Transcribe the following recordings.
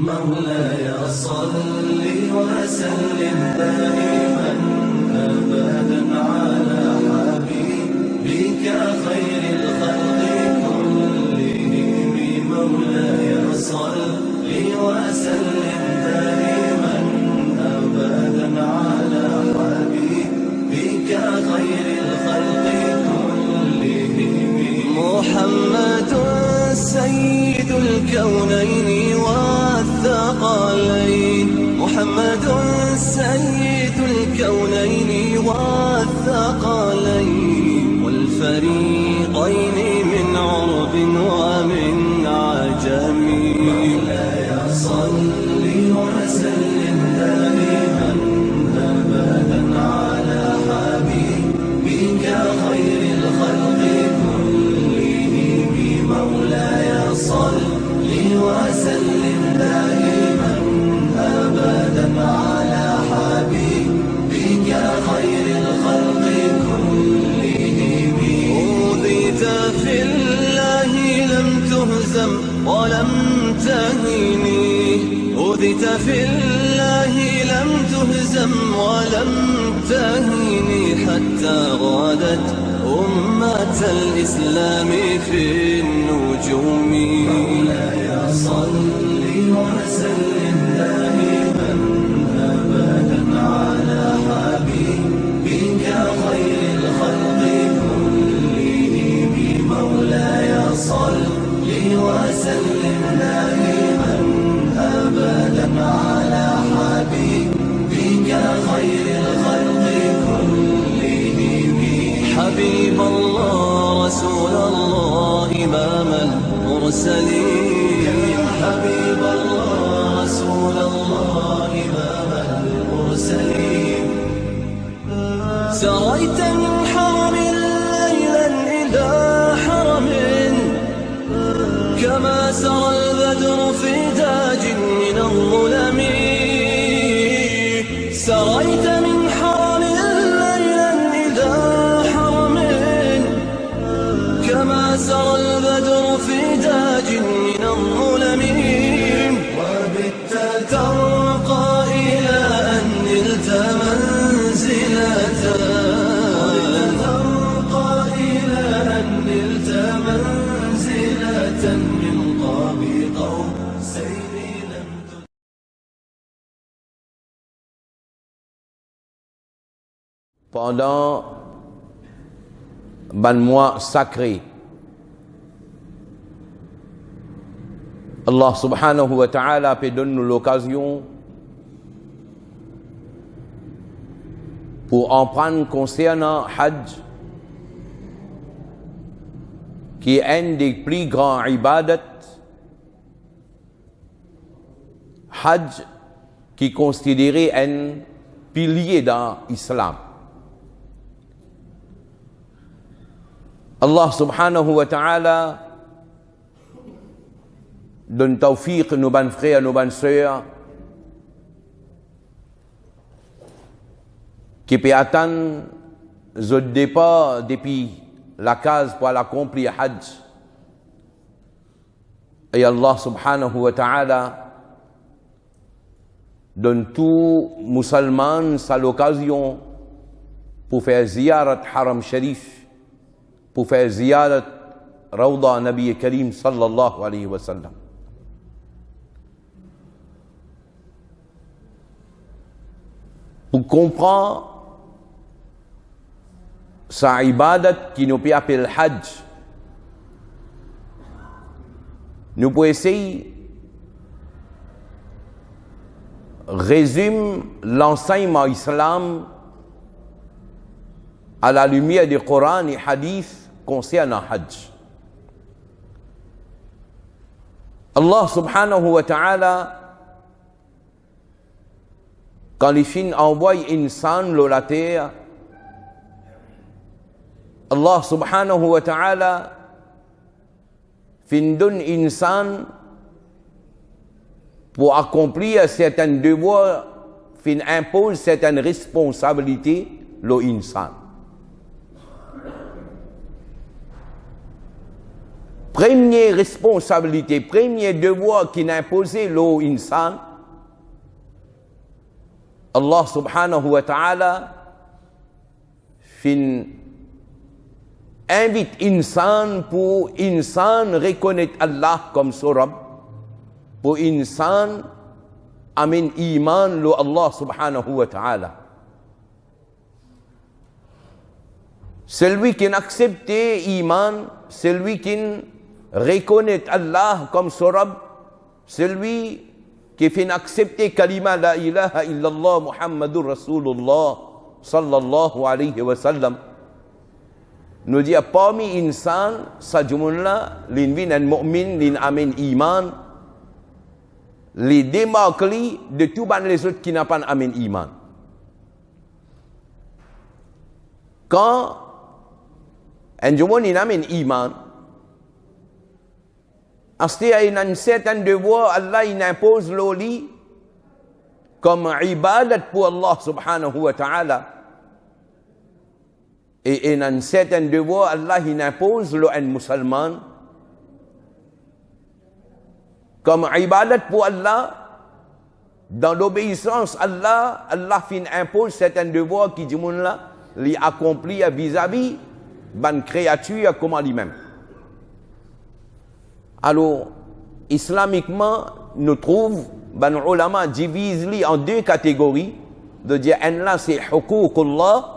مولاي صل وسلم دائما أبدا على حبيبك خير الخلق كلهم. مولاي صل وسلم دائما أبدا على حبيبك خير الخلق كلهم. محمد سيد الكونين والثقلين، محمد سيد الكونين والثقلين والفريقين من عرب ومن عجم. مولاي صل وسلم دائما أبدا على حبيبك خير الخلق كلهم. مولاي صل وسلم دائما أبدا على حبيبك خير الخلق كلهم. أوذيت في الله لم تهزم ولم تهني، أوذيت في الله لم تهزم ولم تهني حتى غادت أمة الإسلام في النجوم. مولاي صل وسلم دائما أبدا على حبيبك خير الخلق كلهم. مولاي صل وسلم دائما أبدا على حبيبك خير الخلق كلهم. حبيب الله رسول الله إمام المرسلين، حبيب الله رسول الله إمام المرسلين. سريت من حرم ليلا إلى حرم كما سرى البدر في تاج من الظلم. سريت من حرم ليلا إلى حرم كما سرى البدر في تاج من الظلم. وبت ترقى إلى أن نلت منزلة، ترقى إلى أن نلت منزلة من قاب قوسين لم Pendant ban mois sacré, Allah subhanahu wa ta'ala peut donner l'occasion pour en prendre concernant Hajj, qui est un des plus grands ibadat. Hajj qui est considéré un pilier dans l'islam. Allah subhanahu wa ta'ala donne tawfiq nos bonnes frères, nos bonnes sœurs qui peut attendre le départ depuis la case pour l'accomplir Hajj. Et Allah subhanahu wa ta'ala donne tout musulman à l'occasion pour faire ziyarat haram sharif, pour faire ziyarat Rawda Nabi Karim sallallahu alayhi wa sallam. Pour comprendre sa ibadat qui nous peut appeler Hajj, nous pouvons essayer résume l'enseignement islam à la lumière du Coran et Hadith concernant Hajj. Allah subhanahu wa ta'ala, quand les Chines envoient insan sur la terre, Allah subhanahu wa ta'ala fin donne insan pour accomplir certains devoirs fin impose certaines responsabilités lo insan. Première responsabilité, premier devoir qui impose lo insan, Allah subhanahu wa ta'ala fin invite insan pour insan reconnaître Allah comme son Rabb, pour insan amin iman lo Allah subhanahu wa ta'ala. Celui qui accepte iman, celui qui reconnaît Allah comme son Rabb, celui qui fait accepter kalima la ilaha illallah Muhammadur Rasulullah sallallahu alayhi wa sallam, nous dit parmi insan sajumullah lin vinan mu'min lin amin iman, les démarques de tout les autres qui n'ont pas amin iman. Quand un jumun in amin iman, asti a un certain devoir Allah il impose l'oli comme ibadat pour Allah subhanahu wa ta'ala. Et un certain devoir Allah il impose un musulman comme ibadat pour Allah. Dans l'obéissance Allah, Allah fin impose certains devoirs qui du monde là li accompli vis-à-vis ban créature comme lui-même. Alors, islamiquement, nous trouvons, ban ulama divise li en deux catégories, de dire un là c'est huququllah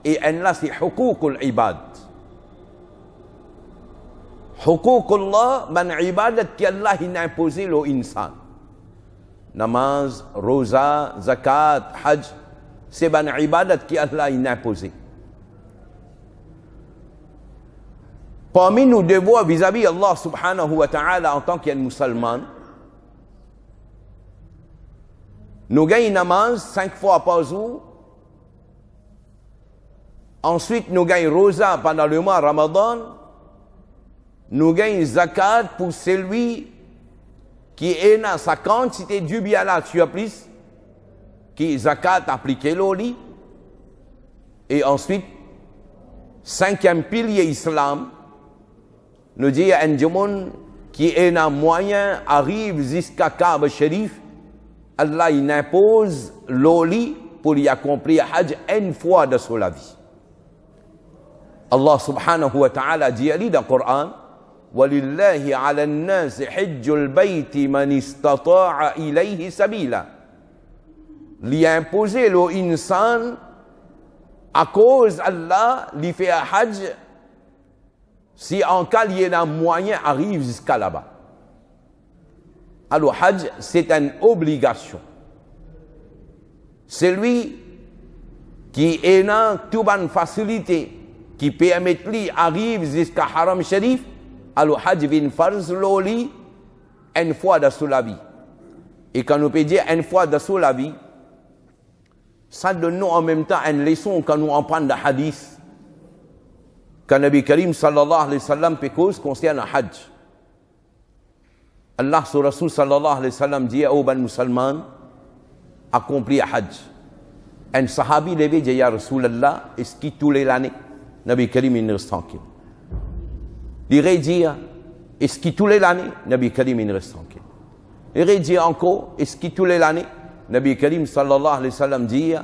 et un là c'est huququl ibad. Huququllah, ban ibadat qui Allah il a imposé au insan. Namaz, roza, zakat, hajj, c'est ban ibadat qui Allah il a imposé. Parmi nos devoirs vis-à-vis Allah subhanahu wa ta'ala en tant qu'un musulman, nous gagnons namaz 5 fois par jour. Ensuite, nous gagnons roza pendant le mois Ramadan. Nous gagnons zakat pour celui qui est dans sa quantité du bien là surplus, qui zakat appliqué l'oli. Et ensuite, 5e pilier islam, nous dit un jumun qui est un moyen arrive jusqu'à Kaaba Sharif, Allah il impose l'oli pour y accomplir hajj une fois de sa vie. Allah subhanahu wa ta'ala dit dans le Coran, وَلِلَّهِ عَلَى النَّاسِ حِجُّ الْبَيْتِ مَنِ اسْتَطَاعَ إِلَيْهِ سَبِيلًا. Li imposer l'insan à cause Allah li fait un hajj si en cas il y a un moyen arrive jusqu'à là-bas. Alors hajj c'est une obligation. Celui qui est dans toute une facilité qui permet lui arrive jusqu'à Haram Sharif, alors hajj vient farz l'oli une fois dans la vie. Et quand on peut dire une fois dans la vie, ça donne nous en même temps une leçon quand nous en prenons le hadith. Quand Nabi Karim sallallahu alayhi wa sallam fait cause concernant le hajj. Allah sur Rasul sallallahu alayhi wa sallam dit au ban musulman accompli le hajj. Un sahabi levé dit ya Rasulallah, est-ce qu'il tous les l'année? Nabi Karim il reste tranquille. Il dit est-ce qu'il tous les l'année? Nabi Karim il reste tranquille. Il dit encore est-ce qu'il tous les l'année? Nabi Karim sallallahu alayhi wa sallam dit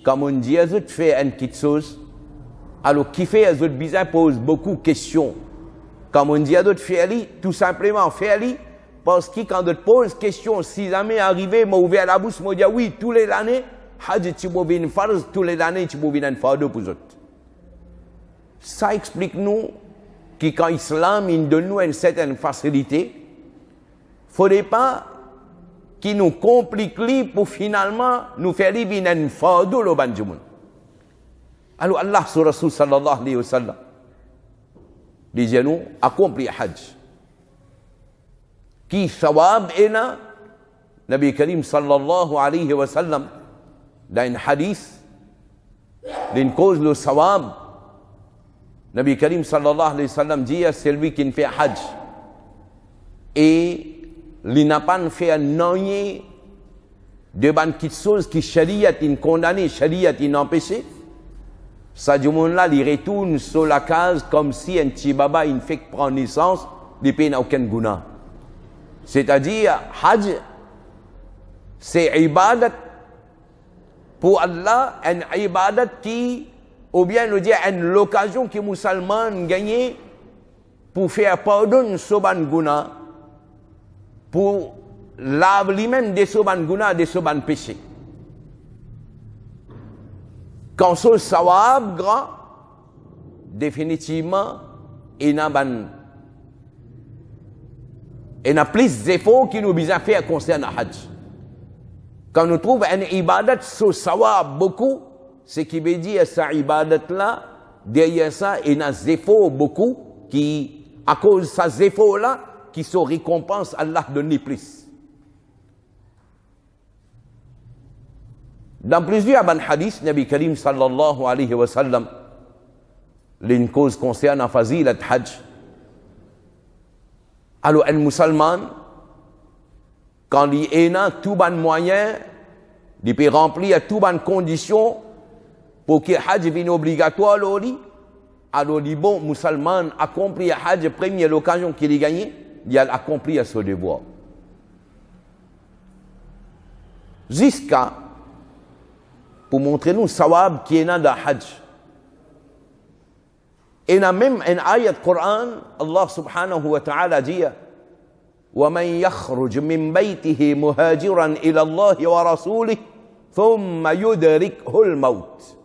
comme on dit à autres fait une petite chose, alors qui fait à autres bizarre pose beaucoup de questions. Comme on dit à d'autres faire tout simplement faire parce que quand on pose question si jamais arrivé m'a ouvert la bouche m'a dit oui tous les années hajj tu peux venir farz tous les années tu peux venir fardeau pour autres. Ça explique nous que quand l'islam il donne nous une certaine facilité, faudrait pas qui nous complique pour finalement nous faire venir un fardeau le banjumun. Alors Allah sur Rasul sallallahu alayhi wa sallam dit nous accompli hajj. Qui thawab ena Nabi Karim sallallahu alayhi wa sallam dans un hadith d'une cause le thawab. Nabi Karim sallallahu alayhi wa sallam dit à celui qui fait hajj et il n'a pas fait un noyer de ban quelque chose qui shariat in condamné, shariat in empêché, ça du monde là, il retourne sur la case comme si un petit baba il fait prendre naissance, il paye aucun guna. C'est-à-dire, Hajj, c'est ibadat pour Allah, une ibadat qui, ou bien nous dire, une occasion que les musulmans gagnent pour faire pardon sur ban guna, pour laver lui-même de ce ban guna, de ce ban péché. Quand ce sawab grand, définitivement, il y a plus d'efforts qui nous besoin faire concernant le Hajj. Quand nous trouvons une ibadat sur sawab beaucoup, ce qui veut dire cette ibadat là, derrière ça, il y a des efforts beaucoup qui, à cause de ces efforts là, qui sont récompenses, Allah donne plus. Dans plusieurs hadiths, Nabi Karim sallallahu alayhi wa sallam, une cause concernant fazilat Hajj. Alors, un musulman, quand il a tout bon moyen, il peut remplir tout bonnes conditions pour que le Hajj vienne obligatoire, alors les bons musulmans accomplissent le Hajj, première l'occasion qu'il a gagné, il a accompli ce devoir. Jusqu'à pour montrer nous sawab qui est dans le Hajj. Et dans même une ayat Coran, Allah subhanahu wa ta'ala dit وَمَنْ يَخْرُجْ مِنْ بَيْتِهِ مُهَاجِرًا إِلَى اللَّهِ وَرَسُولِهِ ثُمَّ يُدْرِكْهُ الْمَوْتِ.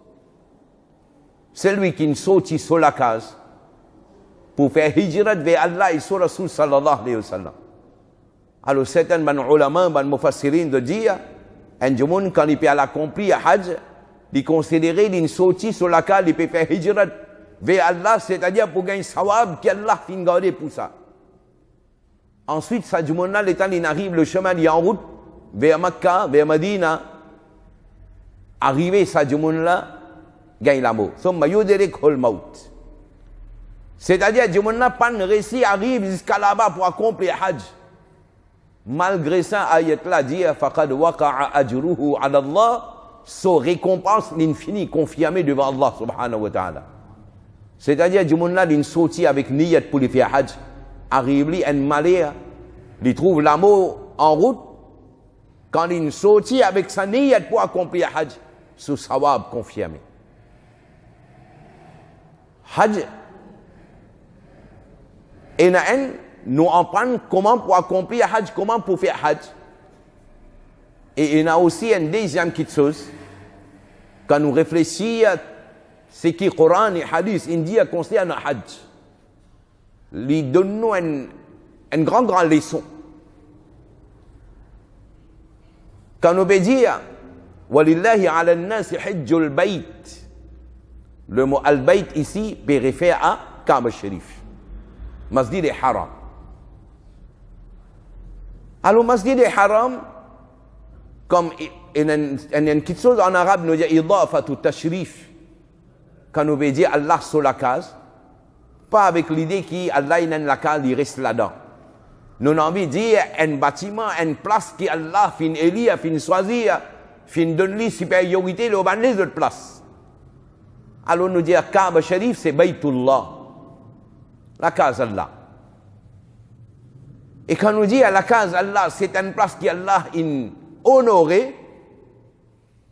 Celui qui sortit sur la case pour faire hijrat vers Allah et son Rasul sallallahu alayhi wa sallam. Alors certains ulama, mufassirin de dire un jour, quand il peut accomplir le Hajj, il considérait une sortie sur laquelle il peut faire hijrat vers Allah, c'est-à-dire pour gagner sawab qu'Allah finit garder pour ça. Ensuite, ça du monde là, l'état il arrive le chemin, il est en route vers Makkah, vers Medina. Arrivé, ça du monde là, gagne la mort. Thumma yudrikul maut. C'est-à-dire, du monde là, pas de récit arrive jusqu'à là-bas pour accomplir le Hajj. Malgré ça, ayat là dit faqad waqa'a ajruhu 'ala Allah, son récompense l'infini confirmée devant Allah subhanahu wa ta'ala. C'est-à-dire du monde là d'une sortie avec niyat pour les faire Hajj, arrive lui un malheur, il trouve l'amour en route, quand il sortit avec sa niyat pour accomplir Hajj, sous sawab confirmé. Hajj et nous apprenons comment pour accomplir Hajj, comment pour faire Hajj. Et il y a aussi une deuxième petite chose, quand nous réfléchissons, ce qui est Coran et Hadith indien concernant Hajj, il donne nous une grande leçon. Quand nous dire وَلِلَّهِ عَلَى النَّاسِ حِجُّ الْبَيْتِ, le mot al-bayt ici peut référer à Kaaba Sharif, Masjid al-Haram. Alors, Masjid al-Haram, comme il y a une petite chose en arabe, nous dit idafatu tashrif. Quand nous veut dire Allah sur la case, pas avec l'idée qu'Allah est dans la case, il reste là-dedans. Nous avons envie de dire un bâtiment, une place qu'Allah fin élire, fin choisir, fin donner supériorité aux autres places. Alors nous dire Kaaba Sharif, c'est Baytullah, la case Allah. Et quand nous dit la case Allah, c'est une place qu'Allah a honorée,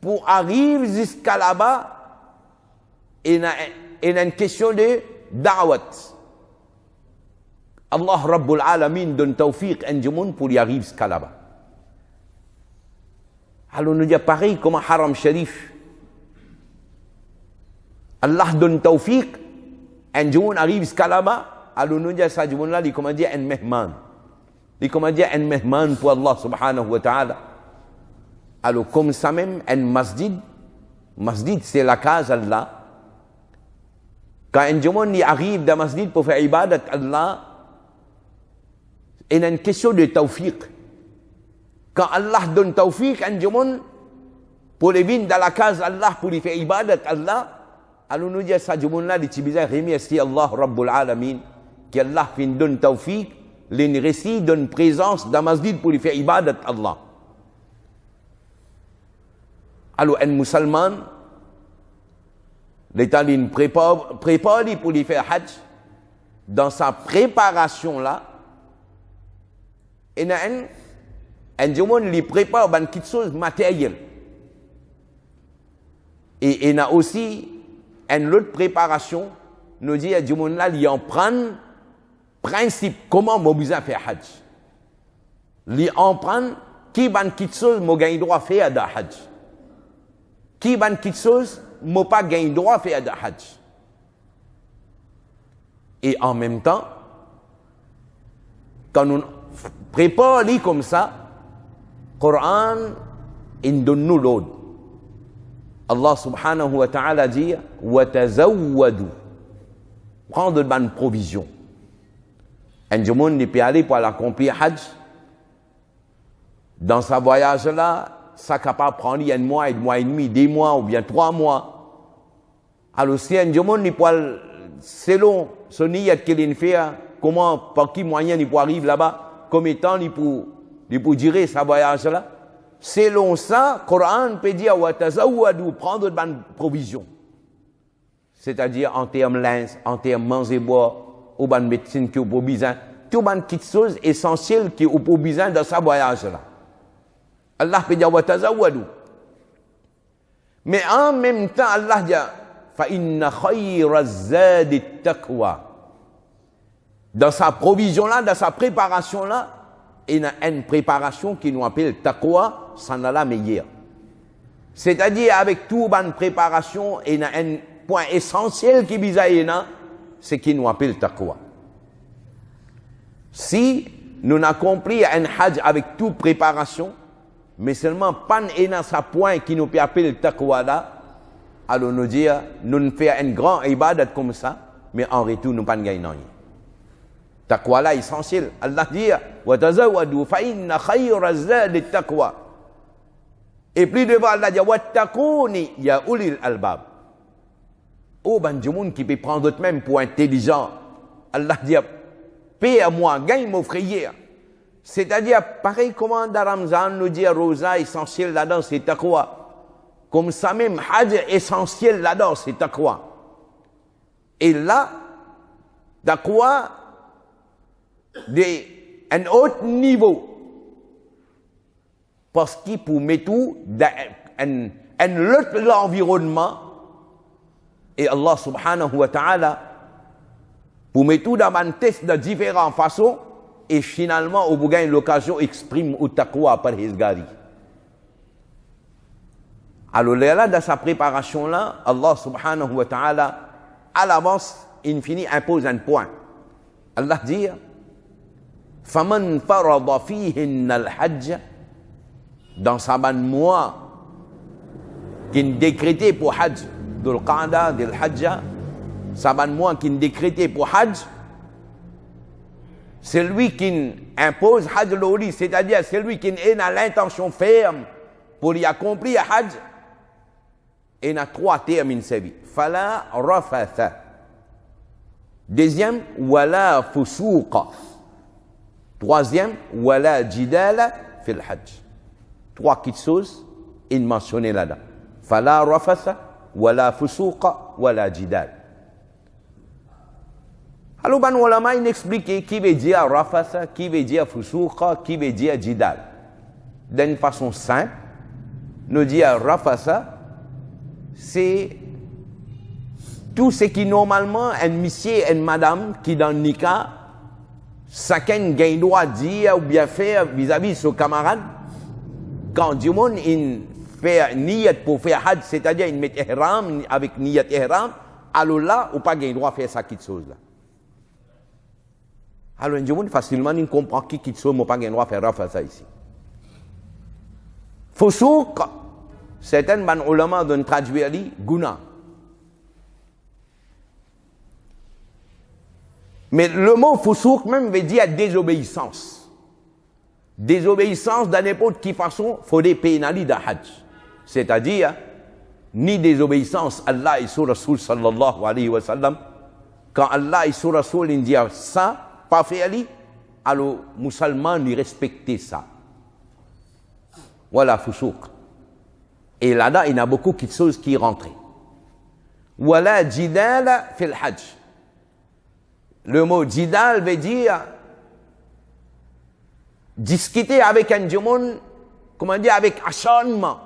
pour arriver jusqu'à là-bas, il y a une question de da'wat. Allah Rabbul Alamin donne tawfiq à un pour y arriver jusqu'à là-bas. Alors nous dit pareil comme un Haram Sharif. Allah donne tawfiq, un jour arrive jusqu'à là-bas, alors nous dit ça, là, il comment dire un mehman. Il comment dire un mehman pour Allah subhanahu wa ta'ala. Alors comme ça même, un masjid c'est la case Allah. Quand un jour il arrive dans le masjid pour faire ibadat Allah, il y a une question de tawfiq. Quand Allah donne tawfiq, un jour pour les venir dans la case Allah, pour les faire ibadat Allah, alors nous disons ça, là, les tibizans remercient Allah Rabbul Alamin, qu'Allah fin donne tawfiq, les récits donne présence dans le masjid pour les faire ibadat Allah. Alors, un musulman, l'État prépare pour lui faire hajj. Dans sa préparation là, il y a un jour lui prépare quelque chose matériel. Et il y a aussi une autre préparation, nous dit à jour là, il en prend principe comment moi besoin faire hajj. Il en prend qui ban quelque chose moi gagne droit faire de hajj. Qui ban quelque chose moi pas gagne droit faire de hajj. Et en même temps, quand on prépare comme ça, le Coran, il donne nous l'ordre. Allah subhanahu wa ta'ala dit « Wa tazawwadu » prendre de bonnes provisions. Un jour, il peut aller pour accomplir Hajj. Dans sa voyage là, ça est capable de prendre un mois et demi, 2 mois ou bien 3 mois. Alors si un jour, il peut selon ce niyat qu'il fait, comment, par qui moyen il peut arriver là-bas, combien de temps il peut durer sa voyage là. Selon ça, le Coran peut dire wa tazawwadu, prendre de bonnes provisions. C'est-à-dire en termes linge, en termes manger boire, ou bonne médecine qui ont besoin, tout bonnes petites choses essentielles qui ont besoin dans sa voyage là. Allah peut dire wa tazawwadu. Mais en même temps, Allah dit fa inna khayra zadi taqwa. Dans sa provision là, dans sa préparation là, il y a une préparation qui nous appelle taqwa, ça n'a la meilleure. C'est-à-dire avec toute bonne préparation, il y a un point essentiel qui bisaïna, c'est qui nous appelle taqwa. Si nous n'avons compris un hajj avec toute préparation, mais seulement pas un sa point qui nous appelle taqwa là, alors nous dire, nous faisons un grand ibadat comme ça, mais en retour nous pas gagnons rien. Taqwa là essentiel. Allah dit wa tazawwadu fa inna khayra zadi taqwa. Et plus devant Allah dit wattaquni ya ulil albab. Oh ben du monde qui peut prendre même pour intelligent. Allah dit paix à moi, gagne mon frère. C'est-à-dire pareil comment dans Ramzan nous dit rosa essentiel là-dedans c'est taqwa. Comme ça même hajj essentiel là-dedans c'est taqwa. Et là taqwa d'un autre niveau. Parce qu'il pour mettre tout dans un autre environnement. Et Allah subhanahu wa ta'ala pour mettre tout dans un test de différentes façons. Et finalement, au bout de l'occasion, exprime au taqwa par Hizgari. Alors là, dans sa préparation là, Allah subhanahu wa ta'ala, à l'avance, infini, impose un point. Allah dit فَمَنْ فَرَضَ فِيهِنَّ الْحَجَّ dans sa ban mois qui est décrété pour Hajj Dhul Qa'da, Dhul Hajja, sa ban mois qui est décrété pour Hajj, c'est lui qui impose Hajj l'Oli, c'est-à-dire c'est lui qui a l'intention ferme pour y accomplir Hajj. Il y a 3 termes in sa vie. Fala rafatha. Deuxième, wala fusuqa. Troisième, wala jidala fil hajj. 3 petites choses, il mentionné là-dedans. Fala rafatha, wala fusuqa, wala jidal. Alors, ben, ulama, il explique qui veut dire rafatha, qui veut dire fusuqa, qui veut dire jidal. D'une façon simple, nous dire rafatha, c'est tout ce qui normalement un monsieur et une madame qui dans le nikah, chacun gagne droit de dire ou bien faire vis-à-vis de son camarade. Quand du monde il fait niyat pour faire hajj, c'est-à-dire il met ihram avec niyat ihram, alors là, ou pas gagne droit de faire ça quelque chose là. Alors du monde facilement il comprend qui quelque chose, ou pas gagne droit de faire ça ici. Fusuq, certains ban ulama donnent traduire li guna. Mais le mot fusuq même veut dire désobéissance. Désobéissance dans n'importe quelle façon, il faut des pénalités de hajj. C'est-à-dire, ni désobéissance Allah et son Rasoul sallallahu alayhi wa sallam. Quand Allah et son Rasoul ils disent ça, pas faire li, alors musulmans ils respectent ça. Voilà fusuq. Et là-dedans, il y a beaucoup de choses qui rentrent. Wala jidal fil hajj. Le mot jidal veut dire discuter avec un monde, comment dire, avec acharnement.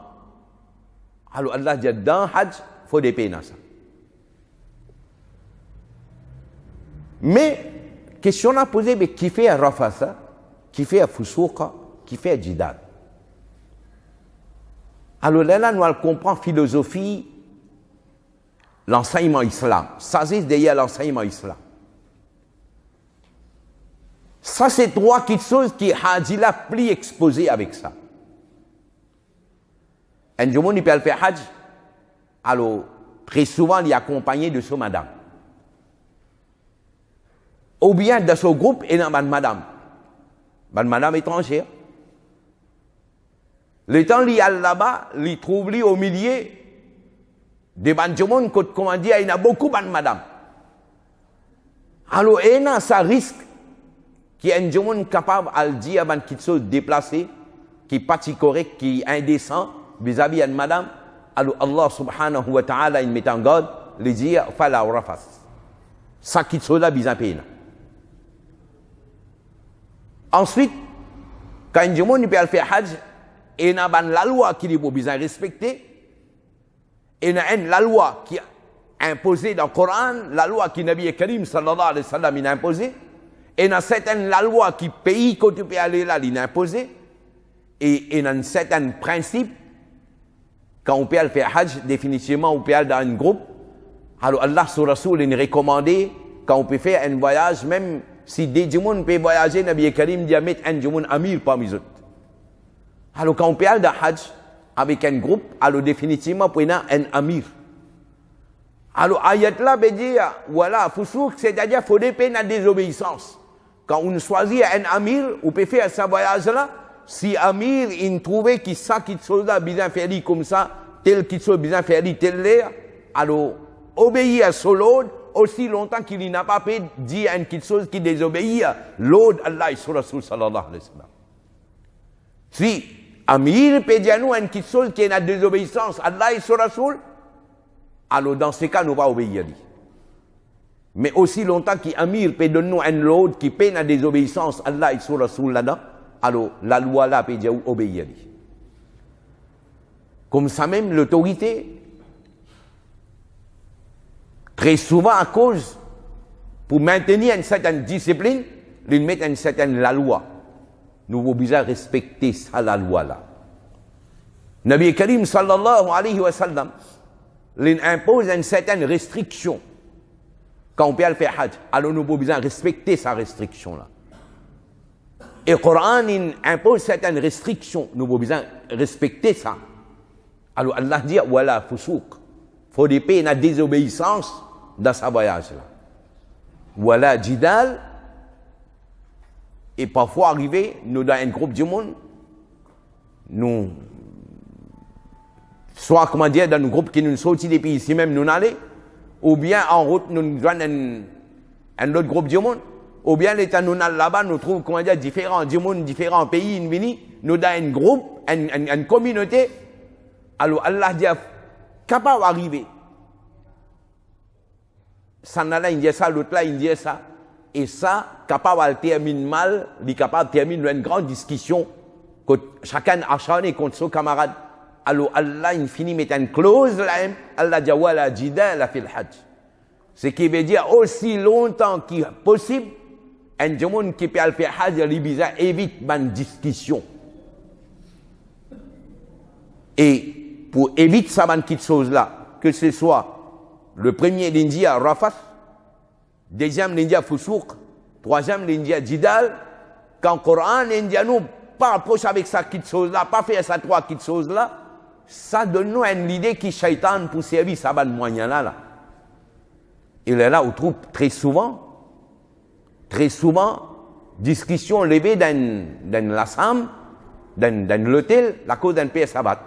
Alors Allah dit dans hajj, il faut des peines à ça. Mais, question à poser, mais qui fait rafasa, qui fait fusouqa, qui fait jidal? Alors là, nous allons comprendre la philosophie, l'enseignement islam. Ça, c'est derrière l'enseignement islam. Ça, c'est trois petites choses qui Hajj l'a plus exposé avec ça. Un jour, il peut faire Hajj. Alors, très souvent, il est accompagné de son madame. Ou bien de son groupe, et dans madame. Madame étrangère. Le temps qu'il y a là-bas, il trouve lui au milieu des banjomons, comment dire, il y a beaucoup de madame. Alors, ça risque qu'il y ait un jomon capable de dire à quelque chose déplacé, qui n'est pas correct, qui est indécent vis-à-vis de madame. Alors, Allah subhanahu wa ta'ala, il met en garde, il dit, fala rafas. Ça qui est là, bizarre peine. Ensuite, quand un jomon peut faire hajj, et il y a la loi qui est besoin respecter, et il y a la loi qui est imposée dans le Coran, la loi qui Nabi Karim sallallahu alayhi wa sallam il a imposée, et il y a certaines la loi qui pays que tu peux aller là, il a imposé, et il y a un certain principe, quand on peut aller faire hajj, définitivement on peut aller dans un groupe, alors Allah sur Rasoul il recommandé, quand on peut faire un voyage, même si des gens peuvent voyager, Nabi Karim dit à mettre un gens amir parmi eux. Alors, quand on parle de Hajj avec un groupe, alors définitivement, on a un amir. Alors, ayat là veut dire, voilà, fusouk, c'est-à-dire, il faut des peines à désobéissance. Quand on choisit un amir, on peut faire ce voyage-là. Si amir, il trouvait que ça, qui chose là, bien faire comme ça, tel qui soit bien faire tel l'air, alors, obéir à son l'autre, aussi longtemps qu'il n'a pas pu dire quelque chose qui désobéit à l'autre, Allah et son Rasul sallallahu alayhi wa sallam. Si Amir peut dire nous une petite chose qui est la désobéissance, Allah et son Rasoul, alors dans ce cas, nous va obéir. Mais aussi longtemps qu'Amir peut donner nous un l'autre qui peut la désobéissance, Allah et son Rasoul là-dedans, alors la loi là peut dire obéir. Comme ça même, l'autorité, très souvent à cause, pour maintenir une certaine discipline, ils mettent une certaine la loi. Nous avons besoin de respecter ça, la loi là. Nabi Karim sallallahu alayhi wa sallam, il impose une certaine restriction quand on peut le faire hajj. Alors nous avons besoin de respecter sa restriction là. Et le Coran il impose certaines restrictions, nous avons besoin de respecter ça. Alors Allah dit, voilà, fusouk, il faut des peines à désobéissance dans ce voyage là. Voilà, jidal. Et parfois arrivé, nous dans un groupe du monde, nous, soit comment dire, dans un groupe qui nous sortit des pays ici même, nous allons, ou bien en route, nous joignons un autre groupe du monde, ou bien l'état nous allons là-bas, nous trouvons, comment dire, différents du monde, différents pays, nous dans un groupe, une communauté, alors Allah dit, capable d'arriver. Ça n'a là, il dit ça, l'autre là, il dit ça. Et ça, capable de terminer mal, il est capable de terminer une grande discussion, que chacun acharné contre son camarade. Alors Allah, il finit mettre une clause là, Allah dit, voilà, jidal fil hajj. Ce qui veut dire, aussi longtemps qu'il est possible, un monde qui peut faire hajj, il évite une discussion. Et pour éviter ça, une petite chose là, que ce soit le premier l'India Rafat, deuxième l'India Fusouk, troisième l'India Jidal, quand le Coran l'India nous pas approche avec ça petite chose là, pas faire ça trois petites choses là, ça donne nous une idée qui shaitan pour servir ça ban moyen là. Il est là où on trouve très souvent, discussion levée dans la salle, dans l'hôtel, la cause d'un pays sabbat.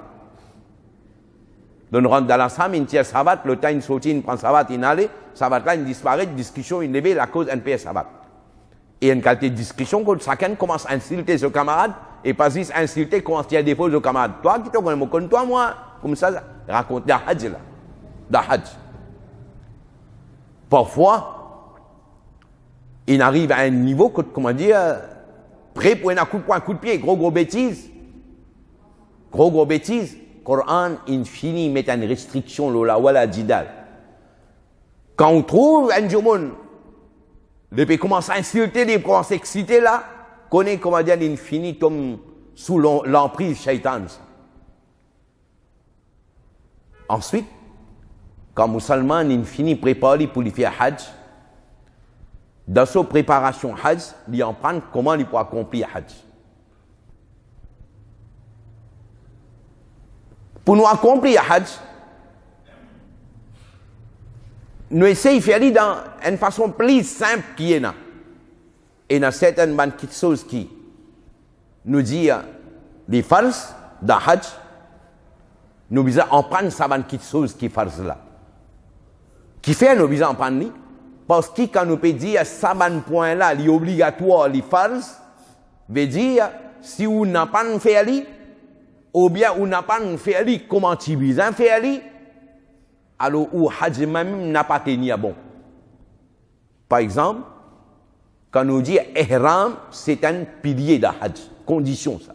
Donc, on rentre dans la salle, il tire sabbat, le temps il sortit, il prend sabbat, il allait, sabbat là, il disparaît, discussion, il levée, la cause d'un pays sabbat. Et une qualité de discussion, quand chacun commence à insulter son camarade, et pas juste insulter, commence à dire des fautes au camarade. Toi, qui te connais, moi, toi, moi. comme ça, raconter la Hajj là. La Hajj. Parfois, il arrive à un niveau, comment dire, prêt pour un coup de poing, un coup de pied, gros bêtise. Gros bêtise. Coran, infini, met une restriction, là, wala jidal. Quand on trouve un jumon, depuis commence à insulter, depuis commence à exciter là, connaît, comment dire, l'infini tombe sous l'emprise shaitan. Ensuite, quand musulman infini prépare pour lui faire hajj, dans sa préparation hajj, il en prend comment il peut accomplir hajj. Pour nous accomplir hajj, nous essayons de faire dans une façon plus simple qui est là. Et dans certaines petites choses qui nous disent les farces de hajj, nous devons en prendre ça petites choses qui farces là. Qui fait nous devons en prendre parce que quand nous peut dire ça point là, les obligatoire, les farces, veut dire si on n'a pas fait ou bien on n'a pas fait comment tu besoin faire alors ou hajj même n'a pas tenu bon. Par exemple, quand nous dit ihram, c'est un pilier de hajj, condition ça.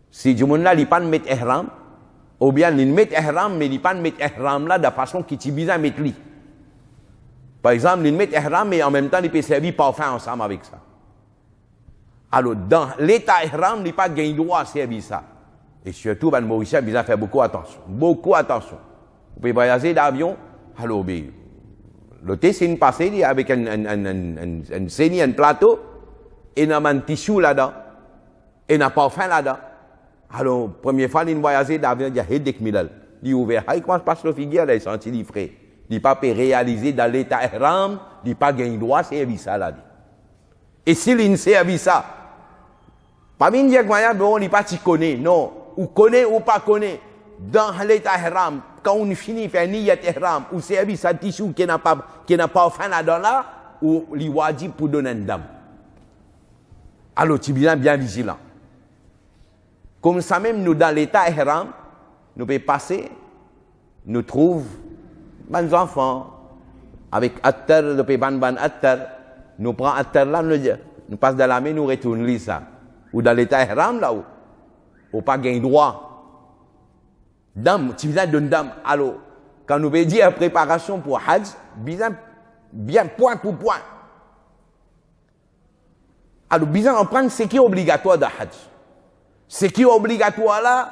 Si du monde là il pas mettre ihram ou bien il met ihram mais il pas mettre ihram là de façon qui tu besoin mettre lui. Par exemple, il met ihram mais en même temps il peut servir parfum ensemble avec ça. Alors dans l'état ihram, il pas gain droit à servir ça. Et surtout, ben, Mauricien, il a fait beaucoup attention. Beaucoup attention. Vous pouvez voyager d'avion. Alors, l'hôtel, c'est une passée avec un saignée, un plateau, et il a un tissu là-dedans, et il a un parfum là-dedans. Alors, première fois, il a voyagé d'avion, il y a Hedek Milal. Il a ouvert, il commence par se figure, il a senti les frais. Il n'a pas pu réaliser dans l'état ihram, il n'a pas gagné droit à servir ça là. Et s'il a servi ça, pas bien dire que bon, il n'est pas connaît, non. Ou connaît ou pas connaît, dans l'état ihram, quand on finit faire niyat ihram, ou servir sa tissu qui n'a pas fin là-dedans là, ou li wajib pour donner un dame. Alors, tu es bien vigilant. Comme ça même, nous, dans l'état ihram, nous pouvons passer, nous trouvons des enfants, avec attar, nous pouvons ban attar, nous prenons attar là, nous passons dans la main, nous retournons ça. Ou dans l'état ihram là, ou pas gain droit. Dame, tu viens d'une dame. Alors, quand nous veut dire préparation pour hajj, bien point pour point. Alors, bien en prendre ce qui est obligatoire de hajj. Ce qui est obligatoire là,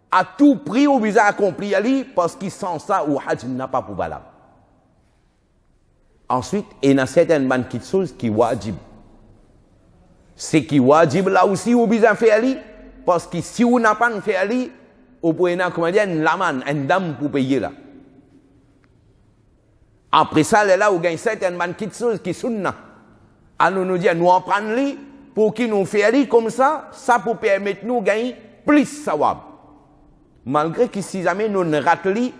à tout prix, ou bien accomplir parce qu'il sent ça, ou hajj n'a pas pour valable. Ensuite, il y a certaines petites choses qui wajib. Ce qui wajib là aussi, ou bien faire parce que si on n'a pas fait ali, on peut avoir une laman, une dame pour payer là. Après ça, là, on gagne certaines petites choses qui sont là. Alors nous disons, nous en prenons pour qu'ils nous fassent comme ça pour permettre nous de gagner plus sawab. Malgré que si jamais nous ne ratons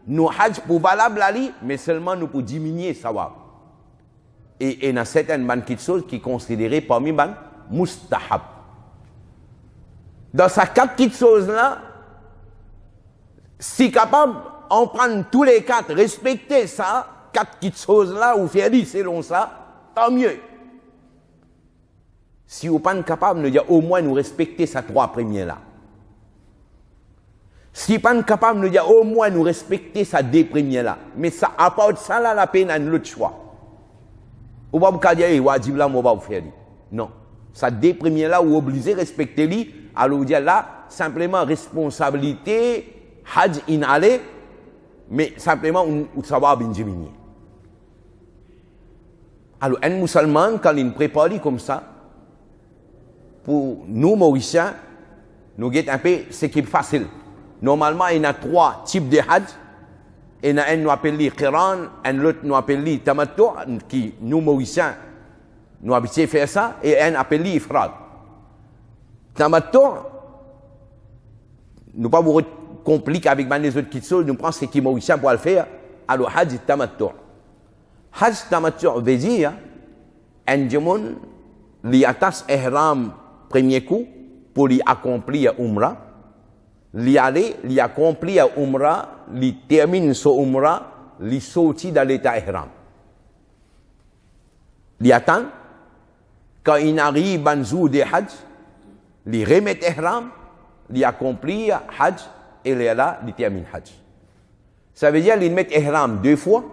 nous hajj pour valable ali, mais seulement nous pour diminuer sawab. Et il y a certaines petites choses qui sont considérées parmi les mustahab. Dans ces quatre petites choses-là, si capable, on prend tous les quatre, respecter ça, quatre petites choses-là, ou faire dire selon ça, tant mieux. Si vous n'êtes pas capable, nous dire au moins nous respecter ces trois premiers-là. Si vous n'êtes pas capable, nous dire au moins nous respecter ces deux premiers-là. Mais ça, à part de ça, là, la peine a un autre choix. Vous ne pouvez pas dire, wajib là, on va vous faire. Non. Ces deux premiers-là, vous obligez de respecter lui. Alors, vous dire là, simplement responsabilité, hajj inhalé, mais simplement, ça va bien diminuer. Alors, un musulman, quand il prépare comme ça, pour nous, Mauriciens, nous guette un peu ce qui est facile. Normalement, il y a trois types de hajj. Il y en a un nous appelle Qiran, un autre nous appelle Tamattu, qui nous, Mauriciens, nous habitués à faire ça, et un appelle Ifrad. Tamattu, nous pas vous compliquer avec les autres petites choses, nous prenons ce qui est Mauricien pour le faire. Alors, Hajj Tamattu. Hajj Tamattu veut dire, un djemon, li attache ihram premier coup, pour lui accomplir Umrah. li aller, li accompli à Umrah, li termine son Umrah, li sorti dans l'état ihram. Li attend, quand il arrive à jour de Hajj, li remet ihram, li accompli Hajj, et là, li termine Hajj. Ça veut dire qu'il met ihram 2 fois.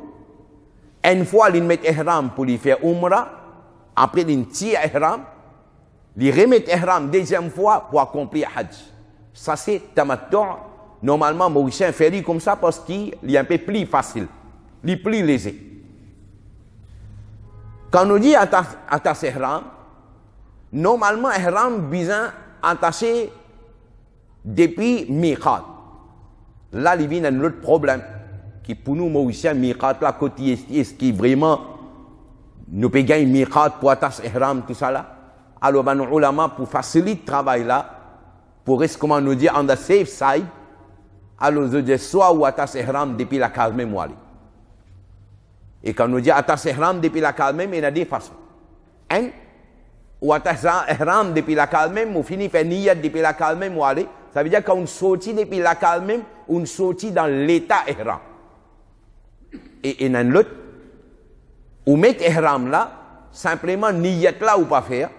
Une fois, il met ihram pour lui faire Umrah, après il tire ihram, il remet ihram 2e fois pour accomplir Hajj. Ça c'est tamattu'. Normalement, Mauricien fait comme ça parce qu'il est un peu plus facile, il est plus léger. Quand on dit attacher ihram, normalement ihram besoin attaché depuis miqat. Là, il y a un autre problème qui pour nous Mauriciens miqat là côté est qui vraiment nous peut gagner miqat pour attacher ihram tout ça là. Alors ben ulama pour faciliter le travail là, pour rester comment nous dire on the safe side, alors je dis soit ou attacher ihram depuis la case même wali. Et quand nous dit attacher ihram depuis la case même, il y a deux façons. Un, ou attacher ihram depuis la case même, ou finir faire niyat depuis la case même wali. Ça veut dire qu'on sortit depuis la case même, on sortit dans l'état ihram. Et il y a l'autre, ou mettre ihram là, simplement niyat là ou pas faire.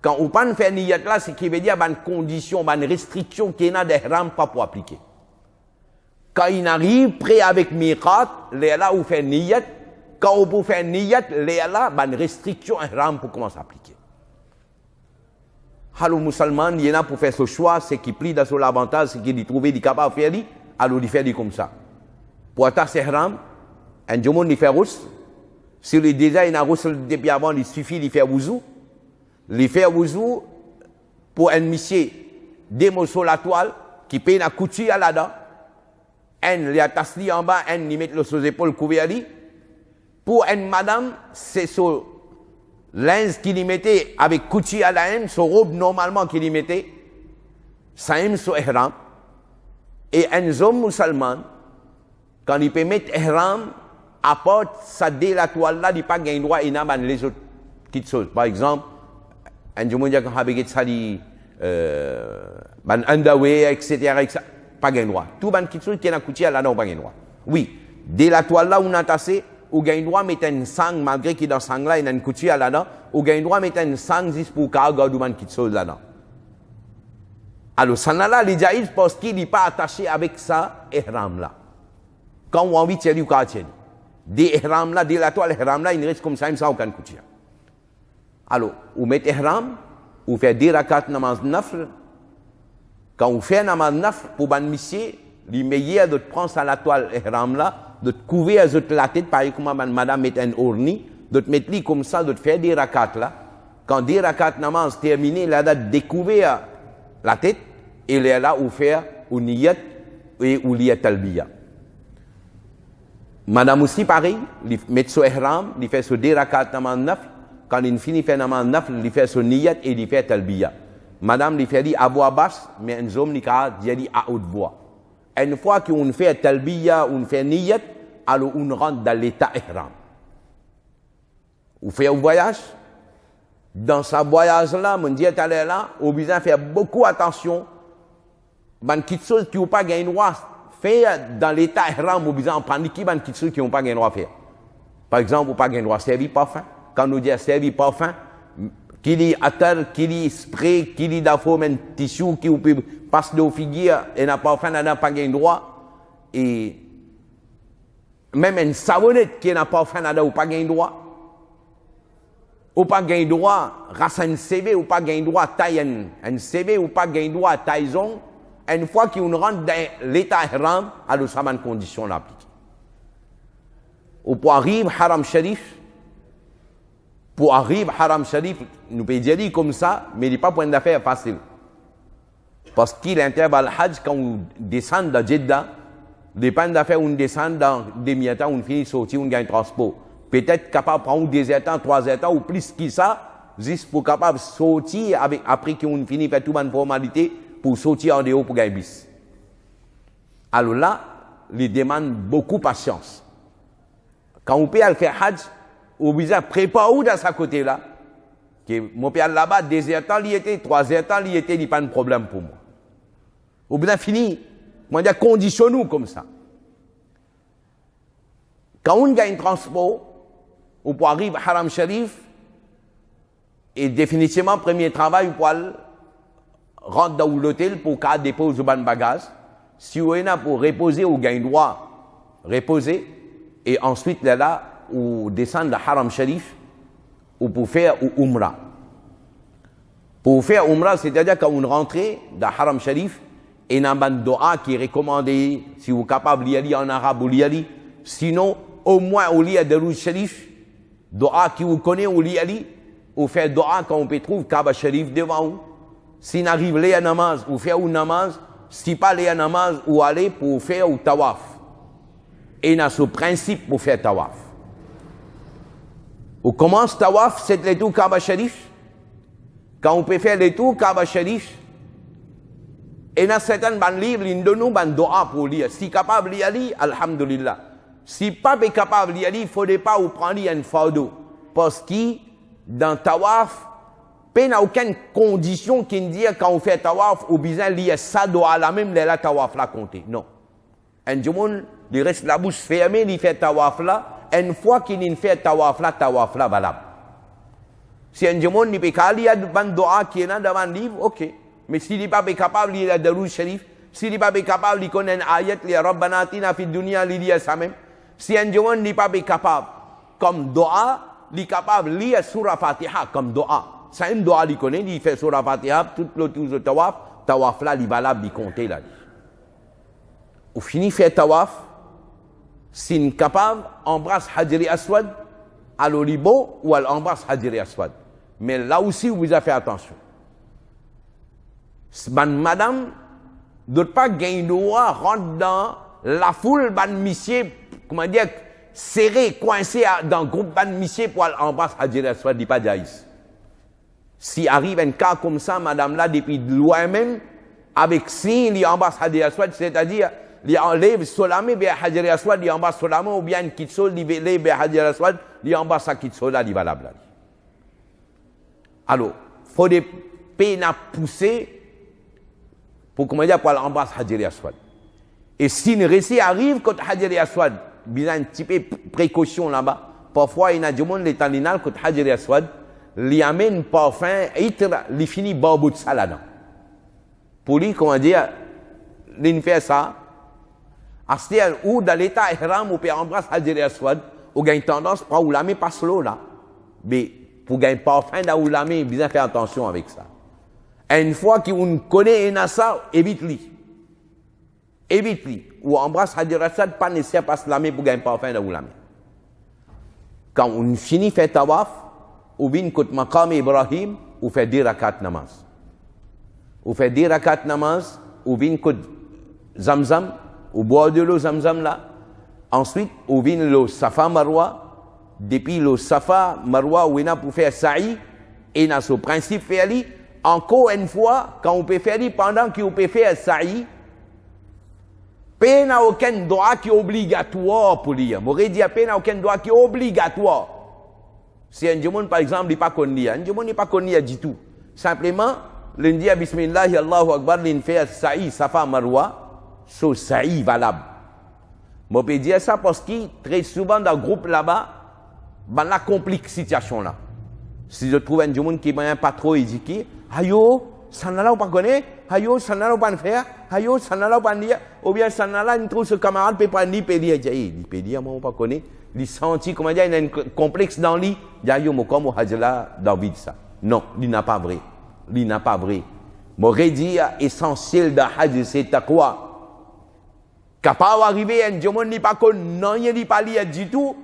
Quand on ne fait niyat là, c'est qui veut dire une condition, une restriction qui est d'ihram pas pour appliquer. Quand il arrive prêt avec miqat, là où fait niyat, quand on peut faire niyat, là une restriction ihram pour commencer à appliquer. Alors musulman, il y en a pour faire ce choix, c'est qui plie dans son avantage, c'est qu'il trouve des capables de faire, alors il fait comme ça. Pour attacher ihram, un jour il fait rousse. Si le déjà il a rousse depuis avant, il suffit de faire wuzu. Il fait wuzu pour un monsieur démosso la toile qui paye la couture à là-dedans. Un il attache en bas, un il met le sous épaules couvert. Pour une madame, c'est ce linge qu'il y mettait avec couture à la haine, ce robe normalement qu'il y mettait, ça aime son ihram. Et un homme musulman, quand il peut mettre ihram, apporte ça dès la toile là, il n'a pas gagné droit, il n'a pas les autres petites choses. Par exemple, un jour, il a habillé ça, underwear, etc., pas gagné droit. Tout les petites choses qui ont coûté là, non, pas gagné droit. Oui, dès la toile là, on a tassé, on gagne droit mettre un sang, malgré qu'il dans sang là, il y a une couture là-dedans, on gagne droit mettre un sang juste pour garder une petite chose là-dedans. Alors, ça là, les jaïs, parce qu'il n'est pas attaché avec ça, ihram là. Quand on a envie de tirer du quartier, des ihram là, dès la toile, ihram là, il reste comme ça, il sans aucune couture. Alors, on met ihram, on fait 2 rakats namaz nafl. Quand on fait namaz nafl, pour ban monsieur, les meilleurs de prendre ça la toile ihram là, de couvrir la tête, par exemple, comme madame met un orni, de mettre lui comme ça, de faire 2 rakats là. Quand 2 rakats namaz terminé, là, de découvrir la tête, et là, on fait un niyat et un liyat talbiya. Madame aussi pareil, il met son ihram, il fait son 2 rakats namaz nafl. Quand il finit de faire namaz nafl, il fait son niyat et il fait talbiya. Madame, il fait dit à voix basse, mais un homme, il dit à haute voix. Une fois qu'on fait talbiya, on fait niyat, alors on rentre dans l'état ihram. On fait un voyage. Dans ce voyage-là, mon Dieu est là, on a besoin de faire beaucoup attention. Ban petites choses qui n'ont pas gagné droit faire dans l'état ihram, on a besoin de prendre qui ban petites choses qui n'ont pas gagné droit faire. Par exemple, on n'a pas gagné droit servir parfum. Quand nous disons servir parfum, qu'il y a attar, qu'il y a spray, qu'il y a d'affaires, un tissu qui peut passer de figure et n'a pas parfum, n'a pas gagné droit. Et même une savonnette qui n'a pas parfum, n'a pas gagné droit. Ou pas gagné droit, grâce à un CV, ou pas gagné droit, taille un CV, ou pas gagné droit, taillon. Une fois qu'on rentre dans l'état ihram, alors ça va une condition l'appliquer. Ou pour arriver haram sharif, nous pouvons dire comme ça, mais il n'est pas point d'affaire facile. Parce qu'il intervalle Hajj, quand on descend de Jeddah, les points d'affaires, on descend dans des mi-temps, on finit sortir, on gagne transport. Peut-être capable de prendre 2 temps, 3 temps, ou plus que ça, juste pour capable de sortir après qu'on finit faire toute une formalité, pour sortir en dehors pour gagner bis. Alors là, il demande beaucoup de patience. Quand on peut faire Hajj, on besoin de préparer dans sa côté là. Que mon père là-bas, 2 temps, il était, 3 temps, il était, il n'y a pas de problème pour moi. Ou bien fini, on dit conditionne-nous comme ça. Quand on gagne transport, ou pour arriver à Haram Sharif, et définitivement, premier travail, pour rentrer dans l'hôtel pour qu'à déposer le bagage. Si on est là pour reposer, ou gagne droit, reposer, et ensuite là, ou descendre à Haram Sharif, ou pour faire Umrah. Pour faire Umrah, c'est-à-dire quand on rentre dans Haram Sharif, et il y a un doa qui est recommandé, si vous êtes capable d'y aller en arabe ou d'y aller, sinon, au moins, au lit de Rouge Sharif, doa qui vous connaît, ou l'y aller, ou faire doa quand on peut trouver Kaaba Sharif devant vous. Si on arrive à namaz, ou faire un namaz, si pas les namaz, ou aller pour faire un tawaf. Et il y a ce principe pour faire tawaf. On commence tawaf, c'est le tour Kaaba Sharif. Quand on peut faire le tour Kaaba Sharif, et il y a certains livres, ils donnent un doa pour lire. Si capable d'y aller, alhamdulillah. Si pas capable d'y aller, il ne faudrait pas vous prendre une fardeau. Parce que dans tawaf, il n'y a aucune condition qui dit quand on fait tawaf, ou bien lire ça doit la même la tawaf là compter. Non. Un jour, il reste la bouche fermée, il fait tawaf là. Une fois qu'il fait tawaf là valable. Si un jour, il peut pas lire un doa qui est dans le livre, ok. Mais s'il n'est pas capable de lire le Darouz Sharif, s'il n'est pas capable de connaître un ayat, les Rabbana atina fi dunya, il lit ça même. Si un jour, il n'est pas capable, comme doa, il est capable de lire Surah Fatiha comme doa. C'est un doa qu'il connaît, il fait Surah Fatiha, tout le tour de tawaf là, il est valable, il compte là. Au fini, fait tawaf, s'il est capable, embrasse Hajri Aswad, à l'olibo ou à embrasse Hajri Aswad. Mais là aussi, vous avez fait attention. Madame, ne doit pas gagner droit, rentre dans la foule, monsieur, comment dire, serré, coincé dans le groupe monsieur pour embrasser Hajri Aswad, dit pas jaïs. Si arrive un cas comme ça, madame là, depuis loin même, avec signe, il embrasse Hajri Aswad, c'est-à-dire, il enlève Solamé, bien Hajri Aswad, il embrasse Solamé, ou bien Kitsol, il enlève bien Hajri Aswad, il embrasse sa Kitsol, là, il est valable. Alors, il faut des peines à pousser pour, comment dire, pour embrasser Hajri Aswad. Et si une récit arrive quand Hajri Aswad, il y a un petit peu de précaution là-bas, parfois il y a des gens qui sont quand Hajri Aswad, il amène parfum, il finit barbeau de ça là-dedans. Pour lui, comment dire, il fait ça, ou dans l'état ihram, on peut embrasser Hajri Aswad, on a une tendance pour ou la main pas slow là. Mais pour gagner parfum dans ou la main, il bien faire attention avec ça. Et une fois qu'on connaît ça, évite-lui. Évite-lui. Ou embrasse Hajri Aswad, pas nécessaire pas la main pour gagner parfum dans ou la main. Quand on finit faire tawaf, ou bien côté Maqam Ibrahim, ou fait 10 rakat namaz. Ou fait 10 rakat namaz, ou bien côté Zamzam, ou boire de l'eau Zamzam là. Ensuite, ou bien le Safa Marwa. Depuis le Safa Marwa, où on a pour faire sa'i, et on a ce principe faire li. Encore une fois, quand on peut faire li, pendant qu'on peut faire sa'i, il n'y a aucun droit qui est obligatoire pour lire. Je voudrais dire, il n'y a aucun droit qui est obligatoire. Si un monde, par exemple, n'est pas connu, un monde n'est pas connu du tout. Simplement, l'on dit Bismillah, Allahu Akbar, l'on fait sa'i, Safa Marwa, c'est sa'i valable. Je peux dire ça parce que très souvent dans le groupe là-bas, la complique situation là. Si je trouve un monde qui n'est pas trop éduqué, ayo, ça n'a pas connaître, ayo, ça n'a pas faire, ayo, ça n'a pas dire, ou bien ça n'a pas trouve ce camarade peut pas ni peut dire, il peut dire, moi on pas connaître, il senti comment dire, il y a un complexe dans lui, ayo, moi comme hajla David ça. Non, il n'a pas vrai, il n'a pas vrai. M'aurait dit essentiel de hajj c'est taqwa. Capable d'arriver un monde n'est pas connu, non, il n'est pas lié du tout.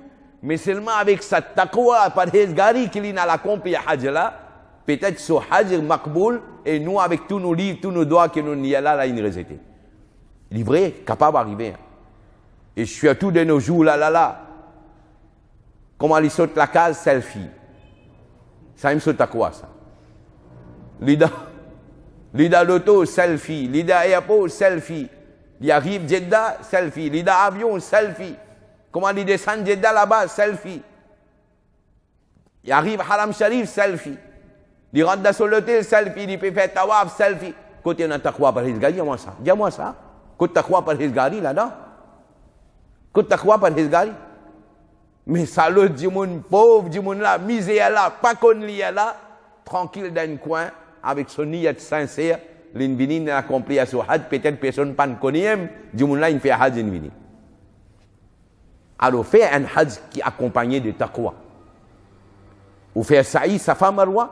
Mais seulement avec cette taqwa, par Hezgari, qu'il a accompli à Hajj là, peut-être ce Hajj makboul, et nous, avec tous nos livres, tous nos doigts que nous n'y a là, il nous récité. Il est vrai, capable d'arriver. Et surtout de nos jours, là. Comment il saute la case, selfie. Ça, il me saute taqwa, ça. L'ida l'auto, selfie. L'ida airport, selfie. Il arrive Jeddah, selfie. L'ida avion, selfie. Comment il descend Jeddah là-bas, selfie. Il arrive Haram Sharif, selfie. Il rentre dans l'hôtel, selfie. Il peut faire tawaf, selfie. Côté on a taqwa parhezgari, dis-moi ça. Dis-moi ça. Côté taqwa parhezgari là-dedans. Côté taqwa parhezgari. Mais ça le dit mon pauvre, dit mon là, misère là, pas qu'on lié là, tranquille dans un coin, avec son niyat sincère, l'invini n'a accompli à ce hajj, peut-être personne pas ne connaît, dit mon là, il fait hajj l'invini. Alors, fait un hajj qui est accompagné de taqwa. Ou fait sa'i, safa marwa,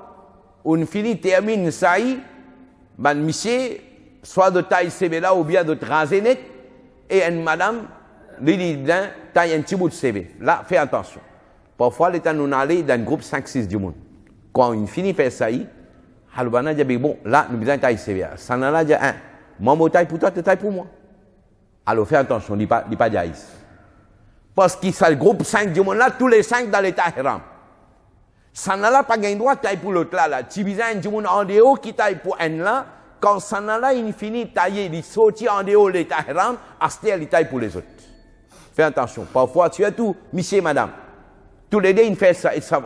on finit, termine sa'i, ben, monsieur, soit de taille CV ou bien de raser net, et une madame, lui dit, taille un petit bout de CV. Là, fais attention. Parfois, l'état nous allait dans un groupe 5-6 du monde. Quand on finit faire sa'i, halbana dit, bon, là, nous besoin de taille CV. Ça n'a là, dit, moi, mon taille pour toi, tu taille pour moi. Alors, fais attention, il n'y a pas d'haïs. Parce qu'il y a le groupe 5 du monde là, tous les 5 dans l'état haram. Ça n'a là pas gain droit taille pour l'autre là. Tu besoin du monde en dehors qui taille pour un là. Quand ça n'a là, il finit tailler, il sortit en dehors l'état haram, à ce il taille pour les autres. Fais attention. Parfois, tu as tout, monsieur, madame. Tous les deux, ils font ça,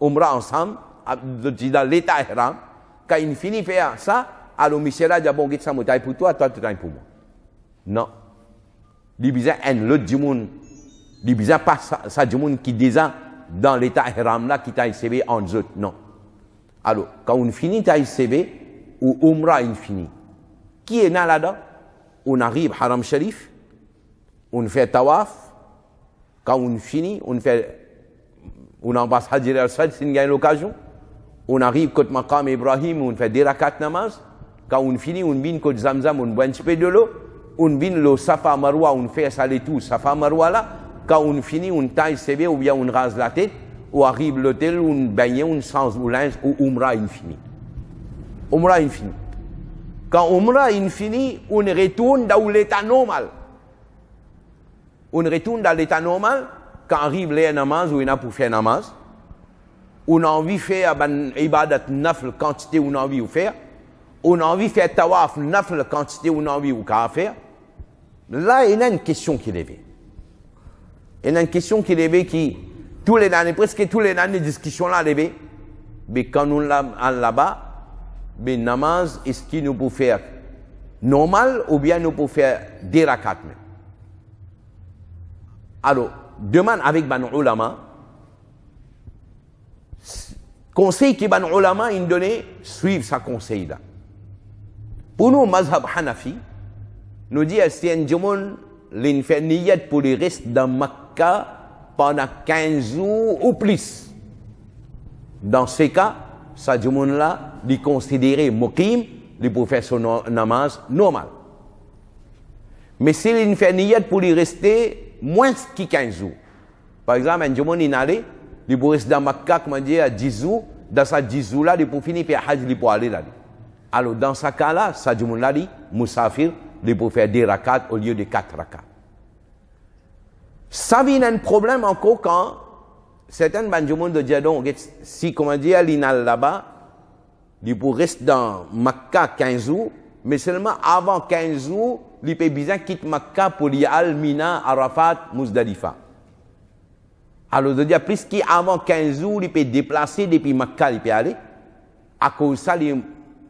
umrah ensemble, dans l'état haram. Quand il finit de faire ça, alors monsieur là dit, bon, ça me taille pour toi, toi, tu tailles pour moi. Non. Il besoin l'autre du monde. Il besoin pas ça du monde qui déjà dans l'état haram là qui taille CV en autres. Non. Alors, quand on finit taille CV ou umrah il finit. Qui est là-dedans? On arrive haram sharif, on fait tawaf. Quand on finit, on embrasse Hajar al-Aswad si on gagne l'occasion. On arrive côté Maqam Ibrahim, on fait des rakat namaz. Quand on finit, on vient côté Zamzam, on boit un petit peu de l'eau. On vient le Safa Marwa, on fait ça et tout, Safa Marwa là. Quand on finit, on taille CV ou bien on rase la tête, ou arrive l'hôtel, on baigne, on change le linge, ou Umrah infini. Umrah infini. Quand Umrah infini, on retourne dans l'état normal. On retourne dans l'état normal, quand arrive les namaz, ou on a pour faire namaz. On a envie de faire une ibadat nafl, quantité on a envie de faire. On a envie de faire tawaf, nafl, quantité on a envie de faire. Là, il y a une question qui est levée. Il y a une question qui est levée qui, presque tous les années, discussions là levées. Mais quand nous là-bas, mais namaz, est-ce qu'il nous peut faire normal ou bien nous peut faire des rakats même? Alors, demande avec ban ulama, conseil que ban ulama il donné, suivre sa conseil là. Pour nous, mazhab Hanafi, nous dit que c'est un djumon l'inferniyat pour les restes dans Makkah pendant 15 jours ou plus. Dans ces cas, ce djumon-là, il est considéré muqim, il peut faire son namaz normal. Mais si l'inferniyat pour y rester moins que 15 jours, par exemple, un djumon il allait, il peut rester dans Makkah, comment dire, à 10 jours, dans ces 10 jours-là, il peut finir par hajj, il peut aller là. Alors, dans ce cas-là, ce djumon-là, Moussafir, il peut faire des rakats au lieu de 4 rakats. Ça vient un problème encore quand certains bandjumons de Djadon, si, comment dire, l'inal là-bas, il peut rester dans Makkah 15 jours, mais seulement avant 15 jours, il peut bien quitter Makkah pour y aller Mina, Arafat, Muzdalifa. Alors, de dire, plus qu'avant 15 jours, il peut déplacer depuis Makkah, il peut aller. À cause de ça, il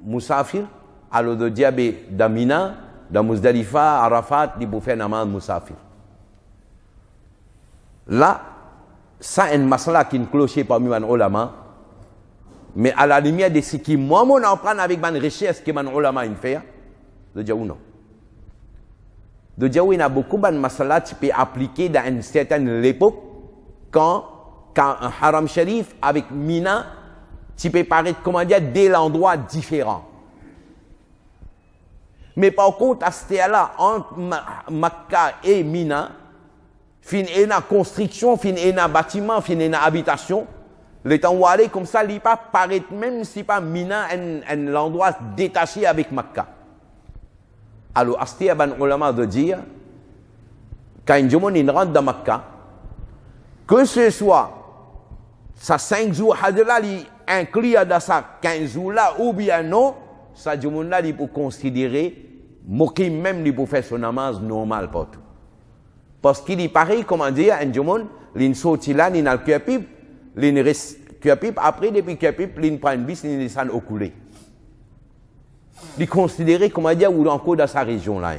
Moussafir, alors de dire, dans Mina, dans Muzdalifa, Arafat, il peut faire namaz Moussafir. Là, ça est une masala qui est clochée parmi les ulama, mais à la lumière de ce qui, moi, on en prend avec une recherche que les ulama ont fait, de dire ou non. De dire il y a beaucoup de masala qui peuvent appliquer dans une certaine époque, quand un haram sharif avec Mina, tu peux paraître, comment dire, des endroits différents. Mais par contre, à ce là entre Makkah et Mina, fin et na construction, fin et na bâtiment, fin et na habitation, le temps où aller comme ça, il ne pas paraître même si pas Mina un endroit détaché avec Makkah. Alors, à ce là, ben ulama de dire, quand un jour il rentre dans Makkah, que ce soit ça 5 jours, là, il inclut dans ça 15 jours là, ou bien non, ça jour là, il peut considérer Mokim même il peut faire son namaz normal partout. Parce qu'il est pareil, comment dire, un jour, il sorti là, il a le cœur pipe, il reste cœur pipe, après, depuis cœur pipe, il prend une bis, il descend au coulé. Il considéré, comment dire, ou encore dans sa région là.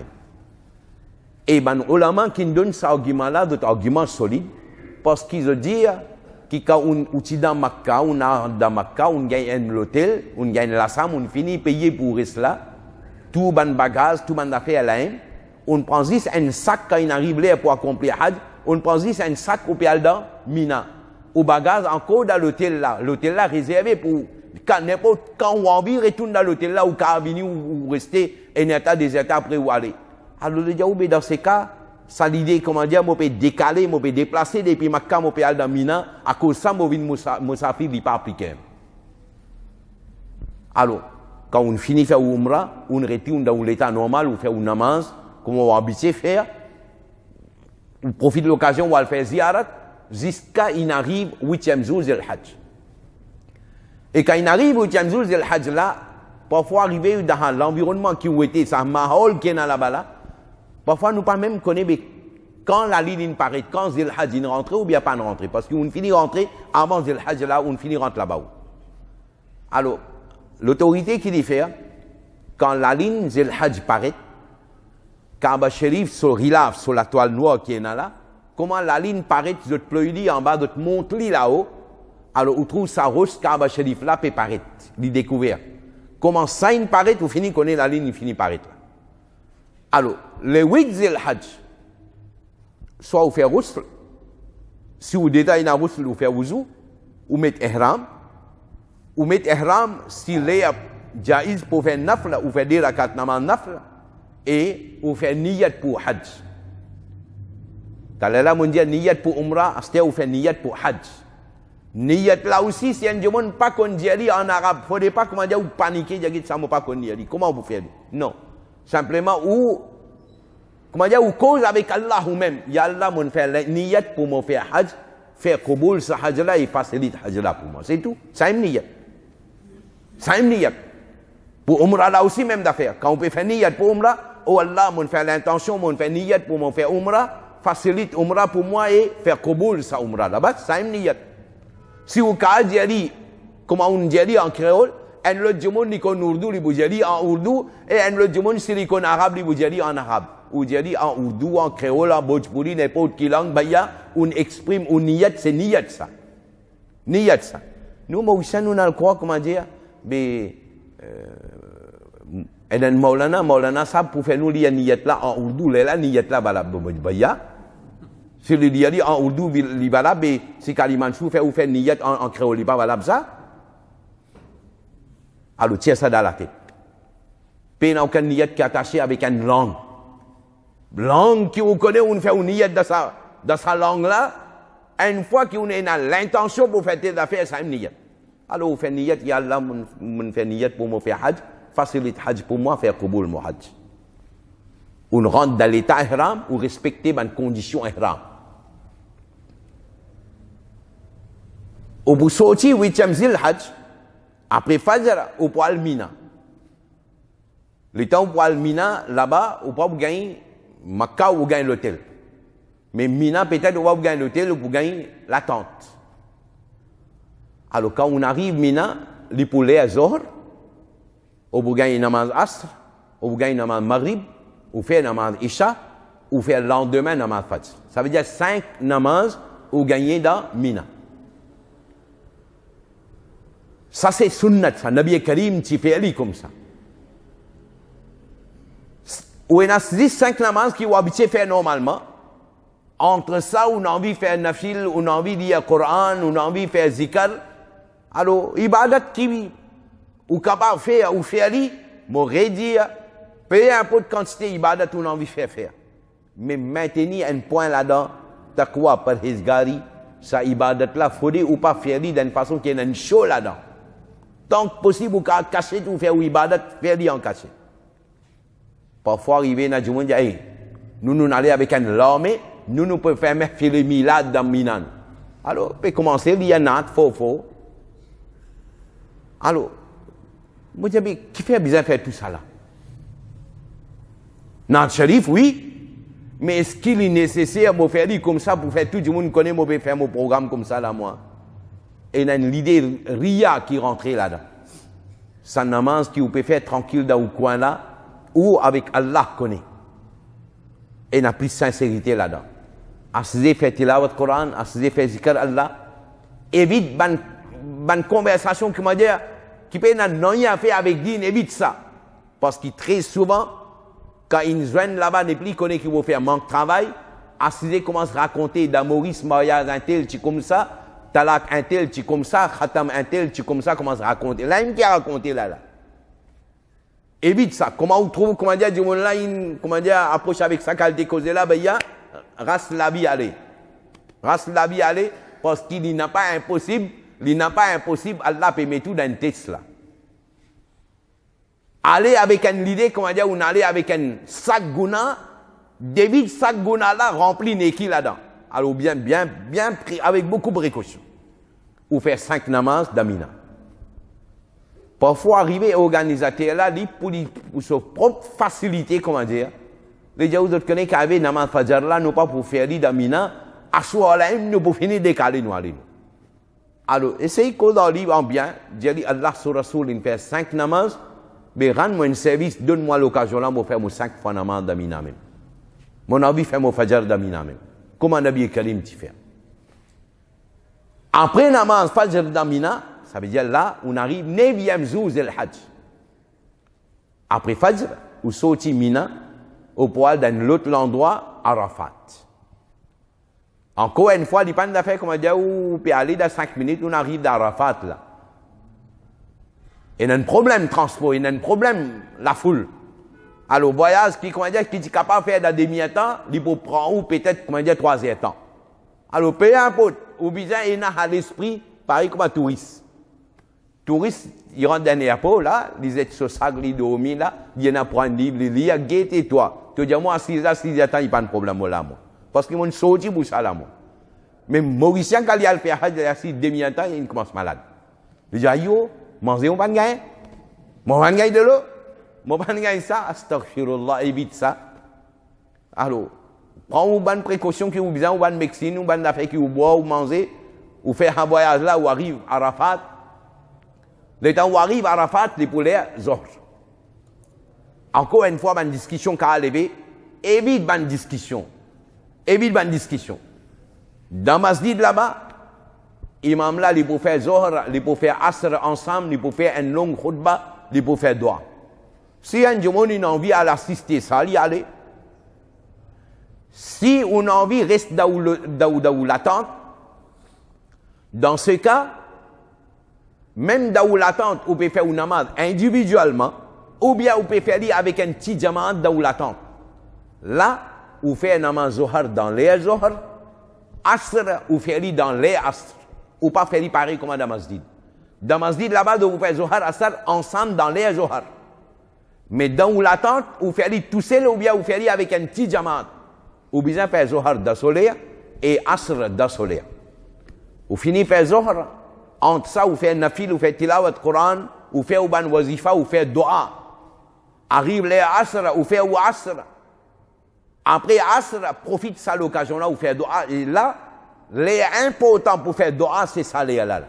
Et ben, ulama qui donne cet argument-là, d'autres arguments solides, parce qu'ils disent que quand on est dans Makkah, on a dans Makkah, on gagne l'hôtel, on gagne la salle, on finit payer pour rester là, tout ban bagage, tout ban affaire là, on prend juste un sac quand il arrive là pour accomplir Hajj, on prend juste un sac au pied dans Mina. Au bagage encore dans l'hôtel là réservé pour quand n'importe quand on a envie retourner dans l'hôtel là ou quand venir ou rester un état des états après ou aller. Alors le diable dans ces cas, ça l'idée comment dire, moi peut décaler, moi peut déplacer depuis Makkah, moi peut aller dans Mina à cause ça moi vinn Musafir il pas appliqué. Alors quand on finit faire umrah, on retourne dans l'état normal ou faire une namaz comme on a habitué faire. On profite de l'occasion on va faire ziyarat jusqu'à il arrive 8e jour del Hajj. Et quand il arrive 8e jour del Hajj là, parfois arriver dans l'environnement qui où était ça mahol qui est là là, parfois nous pas même connaître quand la ligne paraît, quand del Hajj rentre ou bien pas rentrer parce qu'on finit rentrer avant del Hajj là, on finit rentrer là-bas. Alors l'autorité qui dit faire quand la ligne del Hajj paraît, Kaaba Sharif sur Rilaf sur la toile noire qui est là, comment la ligne paraît de te pleurer en bas, de te monter là-haut, alors on trouve ça roche Kaaba Sharif là peut paraître, il découvert. Comment ça il paraît, ou finit connaît la ligne, il finit paraître là. Alors, les 8 Zil Hajj, soit vous faites roussel, si vous détaillez dans roussel, vous faites wuzu, vous mettez ihram, s'il est jaïz pour faire nafla, vous faites des rakat naman nafla, et vous faites niyat pour Hajj. Kalau là, on dit niyat pour umrah, c'est-à-dire vous faites niyat pour Hajj. Niyat là aussi, si un demande pas qu'on dit en arabe, il ne faudrait pas comment dire, vous paniquer, dire que ça ne pas qu'on dit. Comment vous faites? Non. Simplement, ou, comment dire, ou cause avec Allah ou même. Ya Allah, mon fait niyat pour me faire Hajj, faire Qaboul, ce Hajj là, et facilite Hajj là pour moi. C'est tout. Ça aime niyat. Ça aime niyat. Pour umrah là aussi, même d'affaire. Quand on peut faire niyat pour umrah, oh Allah, mon fait l'intention, mon fait niyat pour me faire umrah, facilite umrah pour moi et faire Qaboul, ça umrah là-bas, ça aime niyat. Si vous avez comme on dit en créole, un autre monde dit en ourdou, il vous dit en ourdou, et un autre monde si en arabe, il vous dit en arabe. Ou dit en ourdou, en créole, en bhojpuri, n'importe quelle langue, on exprime, on niyat, c'est niyat ça. Niyat ça. Nous, nous le croit, comment dire, mais, et dans Maulana, ça, pour faire nous lire niyat là, en ourdou, là, niyat là, si le dit en ourdou, il va là, si Kalimanchou fait ou fait niyat en créole, il va là, ça. Alors, tiens ça dans la tête. Puis, il n'y a aucun niyat qui est attaché avec une langue. Langue qui on connaît, on fait un niyat dans sa langue là. Une fois qu'on a l'intention pour faire des affaires, c'est un niyat. Alors, on fait niyat, il y a là, on fait niyat pour me faire Hajj, facilite Hajj pour moi, faire Qaboul mon Hajj. On rentre dans l'état ihram, ou respecter les conditions ihram. Au bout sorti 8e Zil Hajj, après Fajr, au poil Mina. Le temps au poil Mina, là-bas, au poil gagner Makkah ou gagner l'hôtel. Mais Mina, peut-être, on va gagner l'hôtel ou gagner la tente. Alors, quand on arrive Mina, les poulets à Zohr, on va gagner namaz Asr, on va gagner namaz Maghrib, ou faire namaz Isha, ou faire le lendemain namaz Fajr. Ça veut dire 5 namaz ou gagner dans Mina. Ça c'est sunnat, ça. Nabi Karim t'y fait aller comme ça. Ou il y a 5 namaz qui ont habitué faire normalement. Entre ça, on a envie de faire nafil, on a envie de lire le Coran, on a envie de faire zikr. Alors, ibadat qui ou capable de faire ou faire lui, m'aurait dit, peu importe quantité d'ibadat on a envie de faire. Mais maintenir un point là-dedans, taqwa par hizgari, ça ibadat là, faudrait ou pas faire lui d'une façon qui est une show là-dedans. Tant que possible, ou cacher ou faire ibadat, faire lui en caché. Parfois, arriver dans le monde, hey, nous allons avec un l'armée, nous pouvons faire le milad dans Minan. Alors, on peut commencer, il y a un faux. Alors, moi, je dis, qui fait besoin de faire tout ça là? Nat Sharif, oui, mais est-ce qu'il est nécessaire de faire comme ça pour faire tout le monde connaît, moi, faire mon programme comme ça là, moi? Et il y a l'idée RIA qui rentrait là-dedans. sa namaz qui vous peut faire tranquille dans le coin là, ou avec Allah connaît. Et n'a plus de sincérité là-dedans. Assis fait tilawat Coran, assis fait zikr Allah. Évite ban conversation qui m'a dit, qui peut rien faire avec din, évite ça. Parce que très souvent, quand ils viennent là-bas, n'est plus connaît qu'ils vont faire manque de travail, assis commence à raconter d'amorisme, mariage, un tel, tu comme ça, talak un tel, tu comme ça, khatam un tel, tu comme ça, commence à raconter. Là, il me a raconté là. Évite ça. Comment vous trouvez, comment dire, du monde là, comment dire, approche avec sa qualité causée là, ben, il y a, race la vie aller. Race la vie aller, parce qu'il n'a pas impossible, Allah peut mettre tout dans une test là. Aller avec une idée, comment dire, on aller avec un sac gouna, David sac gouna là, rempli neki là-dedans. Alors bien pris, avec beaucoup de précautions. Ou faire 5 namaz d'amina. Parfois, arriver organisateur là, pour sa propre facilité, comment dire, les gens qui connaissent qu'avec namaz fajr là, non pas pour faire d'amina, à soi là, nous pour finir décaler nous aller. Alors, essayez qu'on dans livre en bien, dire Allah sur Rasoul, il fait 5 namaz, mais rends-moi un service, donne-moi l'occasion là, pour faire 5 fois namaz d'amina même. Mon avis, fait mon fajr d'amina même. Comment Nabi Karim t'y fait? Après namaz fajr d'amina, ça veut dire là, on arrive 9e jour del Hajj. Après fajr, on sortit Mina, au poil d'un autre endroit, Arafat. Encore une fois, il n'y a pas d'affaire, comme on dit, on peut aller dans 5 minutes, on arrive d'Arafat là. Il y a un problème transport, il y a un problème la foule. Alors, voyage, qui est capable de faire dans demi-temps, il peut prendre ou peut-être, 3e temps. Alors, peu importe, ou bien il a à l'esprit, pareil comme un touriste. Touriste, il rentre dans l'aéroport, là, il est sur sa grille de homi, là, il y en a pour un livre, il lit, guette et toi. Tu dis, moi, à 6 temps, il n'y a pas de problème là, moi. Parce qu'ils m'ont sorti pour ça là, moi. Mais Mauricien, quand il a le fait, il a 6 demi-temps, il commence malade. Il dit, ayo, mangez, on va gagner. On va gagner de l'eau. On va gagner ça, astaghfirullah, évite ça. Alors, prends une bonne précaution qui vous besoin, une bonne médecine, une bonne affaire qui vous boit, ou manger, ou faire un voyage là, ou arrive à Arafat. Le temps où arrive à Arafat, les poulets, Zohr. Encore une fois, une discussion qui a levé, évite une discussion. Évite une discussion. Dans Masjid là-bas, imam là, il peut faire Zohr, il peut faire Asr ensemble, il peut faire une longue khutbah, il peut faire Dua. Si un jour on a envie à l'assister, ça y aller. Si on a envie, reste dans l'attente. Dans ce cas, même dans l'attente, on peut faire une namaz individuellement, ou bien on peut faire avec un petit jamaat dans l'attente. Là, on fait un namaz Zohar dans les Zohar, Asr, on fait dans les Asr. Ou pas faire pareil comme dans Masjid. Dans Masjid, là-bas, on fait Zohar, Asr ensemble dans les Zohar. Mais dans l'attente, on fait tout seul, ou bien on fait avec un petit jamaat. Ou bien faire Zohar d'assoler et Asr d'assoler. Ou finit faire Zohar. Entre ça, ou fait nafil, ou fait tilawat Quran, ou fait uban wazifa, ou fait dua. Arrive les Asr, ou fait ou Asr. Après Asr, profite de ça l'occasion-là, ou fait dua. Et là, les important pour faire dua, c'est ça les là.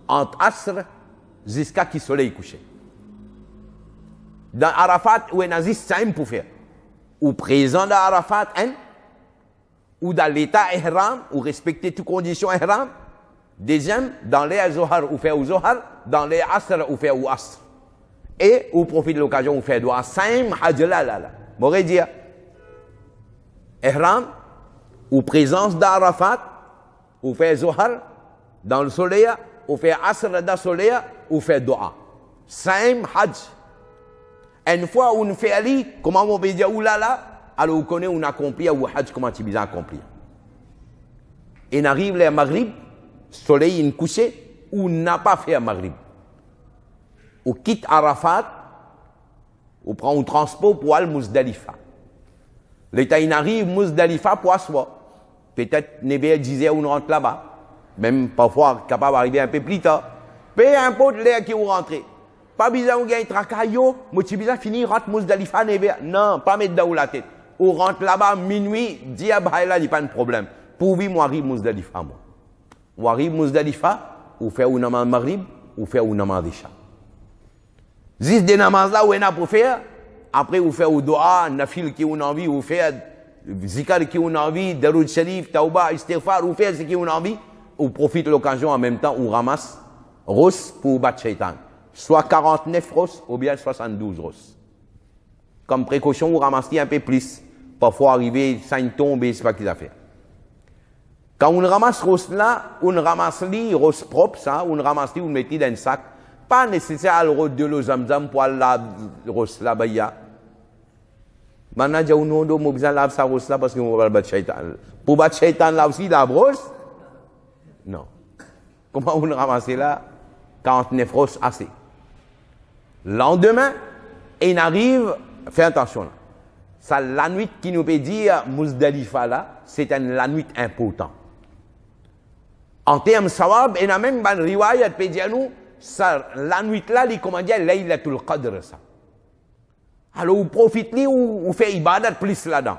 Entre Asr, jusqu'à qui soleil couché. Dans Arafat, où il existe ça pour faire. Ou présent dans Arafat, ou dans l'état ihram, ou respecter toutes conditions ihram. Deuxième, dans les Zohar, ou faire ou Zohar, dans les Asr, ou faire ou Asr. Et, ou profite de l'occasion, ou faire dua. Saïm, hajla, là. M'aurait dit, ihram, ou présence d'Arafat, ou faire Zohar, dans le soleil, ou faire Asr dans le soleil, ou faire dua. Saïm, hajj. Une fois où on fait ali, comment on peut dire oulala, alors on connaît, on accomplit, ou hajj, comment tu bien accomplir. Et on arrive le Maghrib, soleil in couché, ou n'a pas fait Maghrib. On quitte Arafat, on prend un transport pour aller Muzdalifa. L'état il arrive Muzdalifa pour asseoir. Peut-être Nébé disait on rentre là-bas. Même parfois capable d'arriver un peu plus tard. Peu importe l'air qui vous rentrez. Pas besoin de gagner tracaillot, moi tu besoin finir rentre Muzdalifa Nébé. Non, pas mettre dans la tête. On rentre là-bas minuit, diable là, il n'y a pas de problème. Pour lui, moi arrive Muzdalifa moi. On arrive Muzdalifa, ou faire un namaz Maghrib, ou faire un namaz Isha. Juste des namazes là où on a pour faire, après vous faire au doa, nafil qui on a envie, vous faire zikar qui on a envie, daroud sharif, tauba, istighfar, vous faire ce qui on a envie, ou profite de l'occasion en même temps, ou ramasse ros pour battre shaitan. Soit 49 ros ou bien 72 ros. Comme précaution, vous ramassez un peu plus. Parfois arriver, ça tombe, c'est pas qu'il a fait. Quand on ramasse ros là, on ramasse les ros propres, ça, on ramasse les, on met dans un sac. Pas nécessaire à l'eau de l'eau zamzam pour la rose là, baya. Maintenant, j'ai un autre mot, besoin de laver sa rose là parce qu'on va battre shaitan. Pour battre shaitan là aussi, la rose? Non. Comment on ramasse là? 49 roses assez. Lendemain, il arrive, fais attention là. Ça, la nuit qui nous peut dire, Muzdalifa là, c'est la nuit importante. En termes sawab, il y a même une riwayat qui peut dire nous, ça, la nuit là, il commande Laylatul Qadr, ça. Alors, vous profitez ou faites ibadat plus là-dedans.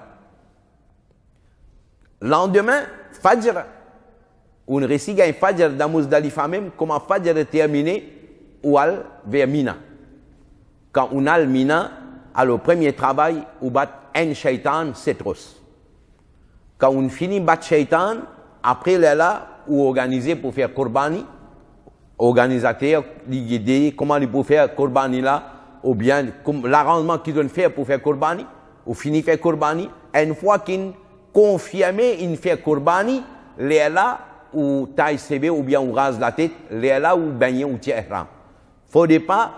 Lendemain, Fajr, on récite un Fajr dans Muzdalifa même, comment Fajr est terminé, ou al vers Mina. Quand on a le Mina, alors, premier travail, on bat un shaitan, 7 ros. Quand on finit battre shaitan, après là, on organise pour faire Korbani, organisateur, guider, comment il peut faire Korbani là, ou bien l'arrangement qu'ils doivent faire pour faire Korbani, ou finit faire Korbani, une fois qu'ils confirment, ils font Korbani, là, ou taille CB, ou bien on rase la tête, là, ou baigner, ou tire ihram. Faut pas,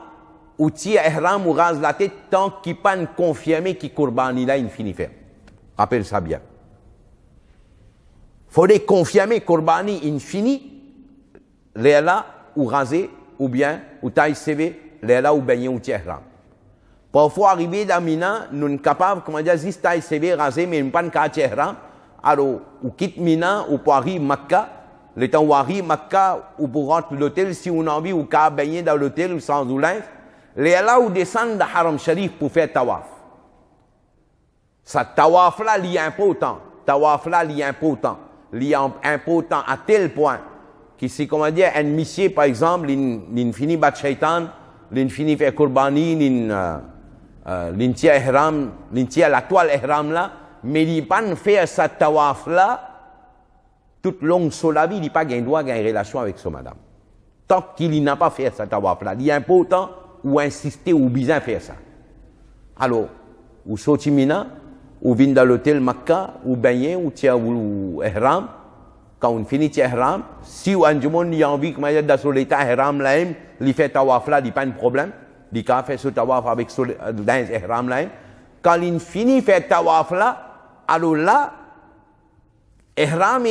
ou tire ihram, ou rase la tête, tant qu'il pas confirmé qu'il Korbani là, il finit faire. Rappelle ça bien. Faut confirmer Korbani, il finit, là, ou raser, ou bien, ou taille CV, là ou baigner ou ihram. Parfois, arrivé dans Mina, nous sommes capables, comment dire, juste taille CV, raser, mais pas de ihram. Alors, ou quitte Mina, ou pour arriver Makkah, le temps où arrive Makkah, ou pour rentrer l'hôtel, si on a envie, ou qu'à baigner dans l'hôtel, ou sans oulinge, là ou descendre dans Haram Sharif pour faire tawaf. Ça, tawaf là, il est important. Tawaf là, il est important. Il est important à tel point que si, comment dire, un monsieur, par exemple, il finit battre shaitan, il finit faire Korbani, il tient ihram, il tient la toile ihram là, mais il pas faire sa tawaf là, toute longue sur la vie, il pas gain droit, gain relation avec son madame. Tant qu'il n'a pas fait sa tawaf là, il est important ou insister ou bien faire ça. Alors, ou sorti Mina, ou vient dans l'hôtel Makkah, ou baigner, ou tient ou ihram, quand on finit ihram, si un monde a envie que dans son état ihram là, il fait tawaf là, il n'y a pas de problème. Il a fait ce tawaf avec dans ihram là. Quand il finit faire tawaf là, alors là, ihram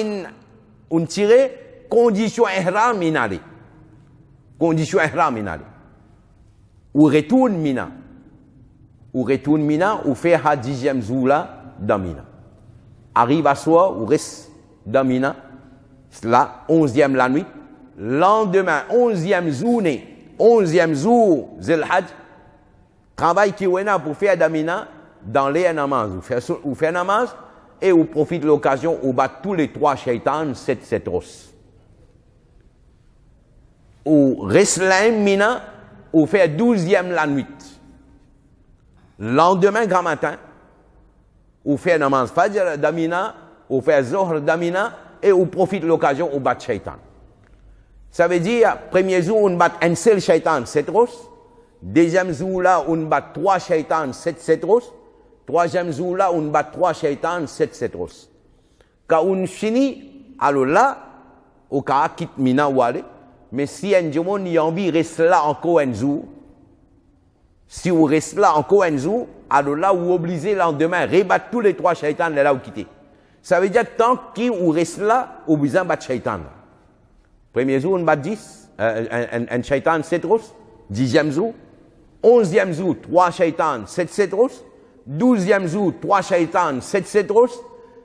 on tire condition ihram inale. Condition ihram inale. Ou retourne Mina. Ou retourne Mina, ou fait la 10e jour là, dans Mina. Arrive à soi, ou reste dans Mina. Là, 11e la nuit. Lendemain, 11e journée, 11e jour, Zilhaj, travail qui est pour faire Damina dans les namaz. Ou faire namaz et ou profite de l'occasion ou bat tous les 3 shaitans, 7 ros. Ou reste là, Mina, ou faire 12e la nuit. Lendemain, grand matin, ou faire namaz Fajr Damina, ou faire Zohr Damina, et on profite de l'occasion, on bat shaitan. Ça veut dire, premier jour, on bat un seul shaitan, 7 ros. Deuxième jour, là, on bat 3 shaitans, 7 ros. Troisième jour, là, on bat 3 shaitans, 7 ros. Quand on finit, alors là, au cas quitte Mina ou aller, mais si un jour, on a envie de rester là encore un jour, si on reste là encore un jour, alors là, vous obligez le lendemain, rebattre tous les 3 shaitans, là où quitter. Ça veut dire, tant qu'on reste là, on besoin de battre shaitan. Premier jour, on bat 10, un shaitan, 7 ros. 10e jour. 11e jour, 3 shaitans, 7 ros. 12e jour, 3 shaitans, 7 ros.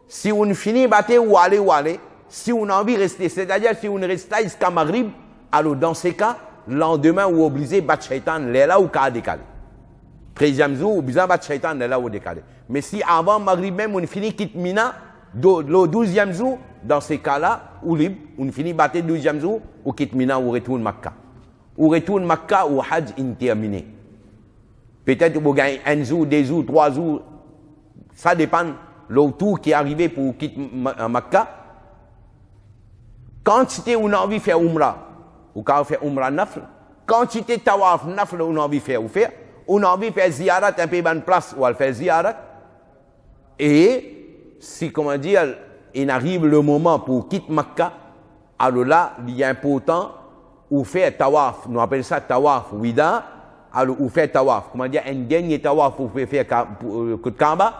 Si on finit battre ou aller, si on a envie de rester, c'est-à-dire si on reste là jusqu'à Maghrib, alors dans ces cas, le lendemain, on est obligé de battre shaitan, là où on décalé. 13e jour, on a besoin de battre shaitan, là où on décalé. Mais si avant Maghrib même, on finit quitte Mina, le 12e jour, dans ces cas-là, ou libre, on finit battre le 12e jour, ou quitte Mina, ou retourne Makkah. Ou retourne Makkah, ou Hajj terminé. Peut-être vous gagnez 1 jour, 2 jours, 3 jours. Ça dépend le tour qui est arrivé pour quitter Makkah. Quantité où on a envie de faire Umrah, ou quand on fait Umrah nafl, quantité tawaf nafl où on a envie de faire, on a envie de faire ziyarat un peu de place où on fait ziyarat. Et si, comment dire, il arrive le moment pour quitter Makkah, alors là, il est important ou faire tawaf, nous appelons ça tawaf wida, alors ou faire tawaf, comment dire, un dernier tawaf pour faire Kaaba,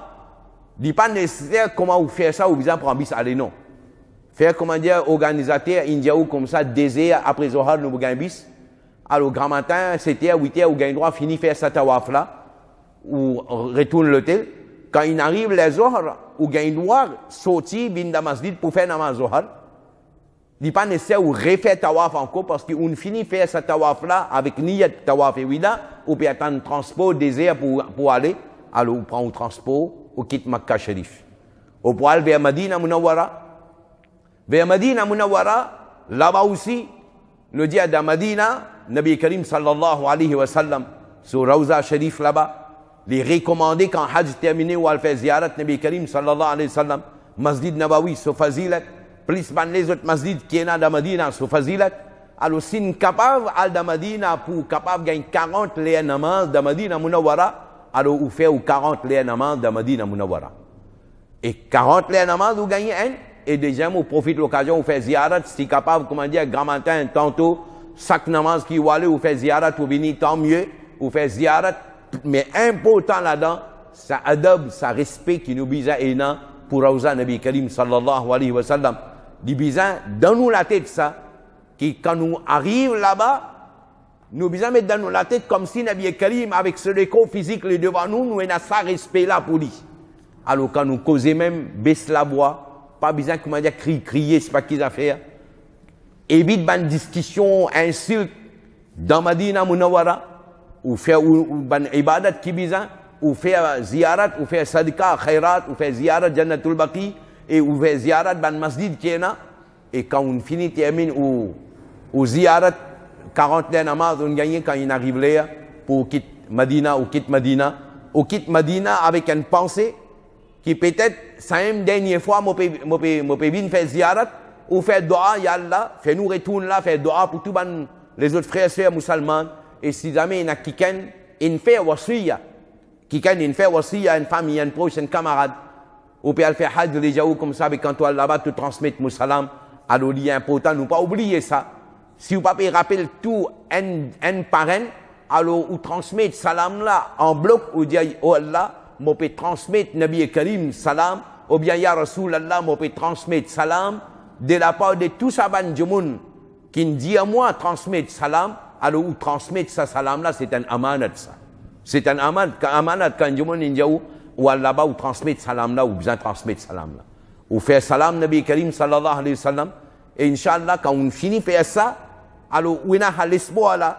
il n'est pas nécessaire comment vous faire ça ou besoin pour bis aller non. Faire comment dire, organisateur, India ou comme ça, désert, après Zohar, nous gagnons bis. Alors, grand matin, 7h, 8h, vous gagnez droit, fini faire ça tawaf là, ou retourne l'hôtel. Quand il arrive les Zohar, vous gagnez droit, sortir, bin dans masjid pour faire namaz Zohar. Il n'est pas nécessaire de refaire tawaf encore parce qu'on finit de faire ce tawaf là avec niyat tawaf et wida, ou peut attendre transport désert pour aller. Alors, on prend le transport, on quitte Makkah Sharif. On peut aller vers Madina Munawwara. Vers Madina Munawwara, là-bas aussi, le dia de Madina, Nabi Karim sallallahu alayhi wa sallam, sur Rawza Sharif là-bas, les recommandés quand Hajj terminé ou al fait ziyarat Nabi Karim sallallahu alayhi wa sallam, Masjid Nabawi, sur Fazilat, plus ban les autres masjid qui est dans Madina, sur Fazilat, alors si nous sommes capables de Madina pour capable de gagner 40 les namaz de Madina Munawwara, alors vous faites 40 les namaz de Madina Munawwara. Et 40 les namaz, vous gagnez un, et déjà, vous profitez de l'occasion, vous faites ziyarat, si capable, comment dire, grand matin, tantôt, chaque namaz qui va aller, vous faites ziyarat, vous venez, tant mieux, vous faites ziyarat, mais important là-dedans, ça adab, ça respect qui nous bise énorme pour Rawza Nabi Karim sallallahu alayhi wa sallam. Dit bizarre, donne-nous la tête ça, qui quand nous arrivons là-bas, nous bizarre mettre dans nous la tête comme si Nabi Karim, avec ce décor physique les devant nous, nous avons ça respect là pour lui. Alors quand nous causons même, baisse la voix, pas besoin comment dire crier, c'est pas qu'ils a fait. Évite ban discussion, insulte dans Madina Munawwara, ou faire ban ibadat qui bizarre, ou faire ziyarat, ou faire sadika, khairat, ou faire ziyarat Jannatul Baqi, et ou faire ziyarat ban masjid qui est là, et quand on finit, termine, ou ziyarat, 40 namaz, on gagne quand il arrive là, pour quitter Madina, ou quitte Madina, ou quitte Madina avec une pensée, qui peut-être, c'est une dernière fois, moi peux venir faire ziyarat, ou faire dua, yallah, fais-nous retourner là, faire dua pour tous les autres frères et sœurs musulmans, et si jamais il y a quelqu'un, il fait wasiya, quelqu'un, il fait wasiya, une famille, un proche, un camarade, ou peut faire hajj les jaous comme ça, avec quand toi là-bas, tu transmets mon salam, alors il est important, ne pas oublier ça. Si vous ne pouvez pas rappeler tout un par un, alors vous transmettez salam là, en bloc, ou dire, oh Allah, je peux transmettre Nabi Karim salam, ou bien Ya Rasulallah, je peux transmettre salam, de la part de tout ça, qui me dit à moi, transmettre salam, alors vous transmettez ce salam là, c'est un amanat ça. C'est un amanat quand Djumon Indiaou, ou là-bas, vous transmettez salam là, ou bien transmettre salam là. Vous faites salam Nabi Karim sallallahu alayhi wa sallam, et Inch'Allah, quand on finit de faire ça, alors on a l'espoir là,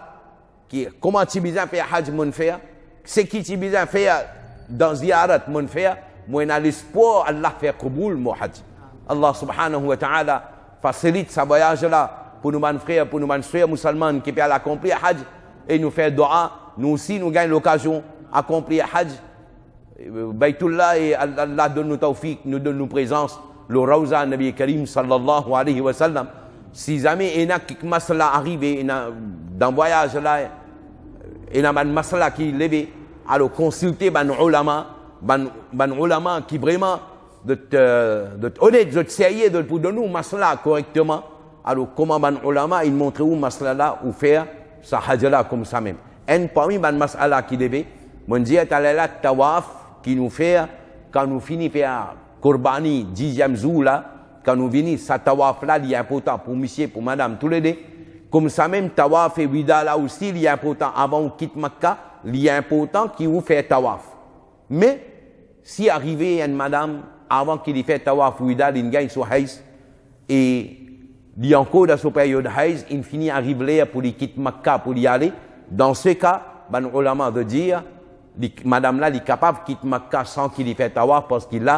comment tu besoin faire hajj mon faire, c'est qui tu besoin faire dans ziyarat mon faire, moi on a l'espoir Allah faire kaboul mon hajj. Allah subhanahu wa ta'ala facilite ce voyage là, pour nous frères, pour nous soeurs musulmans qui peuvent accomplir hajj, et nous faire dua, nous aussi nous gagnons l'occasion d'accomplir hajj. Baytullah et Allah donne nous tawfiq, nous donne nous présence, le Rawza Nabi Karim sallallahu alayhi wa sallam. Si jamais il y a quelque masala arrivé dans le voyage là, il y a un masala qui est levé, alors consulter ban ulama qui vraiment d'être honnête, d'être sérieux, de pour donner nous masala correctement. Alors comment ban ulama il montre où masala là ou faire sa hajj là comme ça même. Un parmi ban masala qui levé, mon Dieu t'ala tawaf qui nous fait quand nous finissons faire Korbani 10e jour là, quand nous venons, ça tawaf là, il est important pour monsieur, pour madame, tous les deux. Comme ça même, tawaf et wida là aussi, il est important. Avant qu'on quitte Makkah, il est important qu'il vous fait tawaf. Mais, si arrivé une madame, avant qu'il fait tawaf wida, il gagne son haïs, et il est encore dans sa période haïs, il finit à arriver pour lui quitter Makkah, pour y aller. Dans ce cas, ban ulama de dire, madame là, il est capable de quitter Makkah sans qu'il y fait tawaf parce qu'il y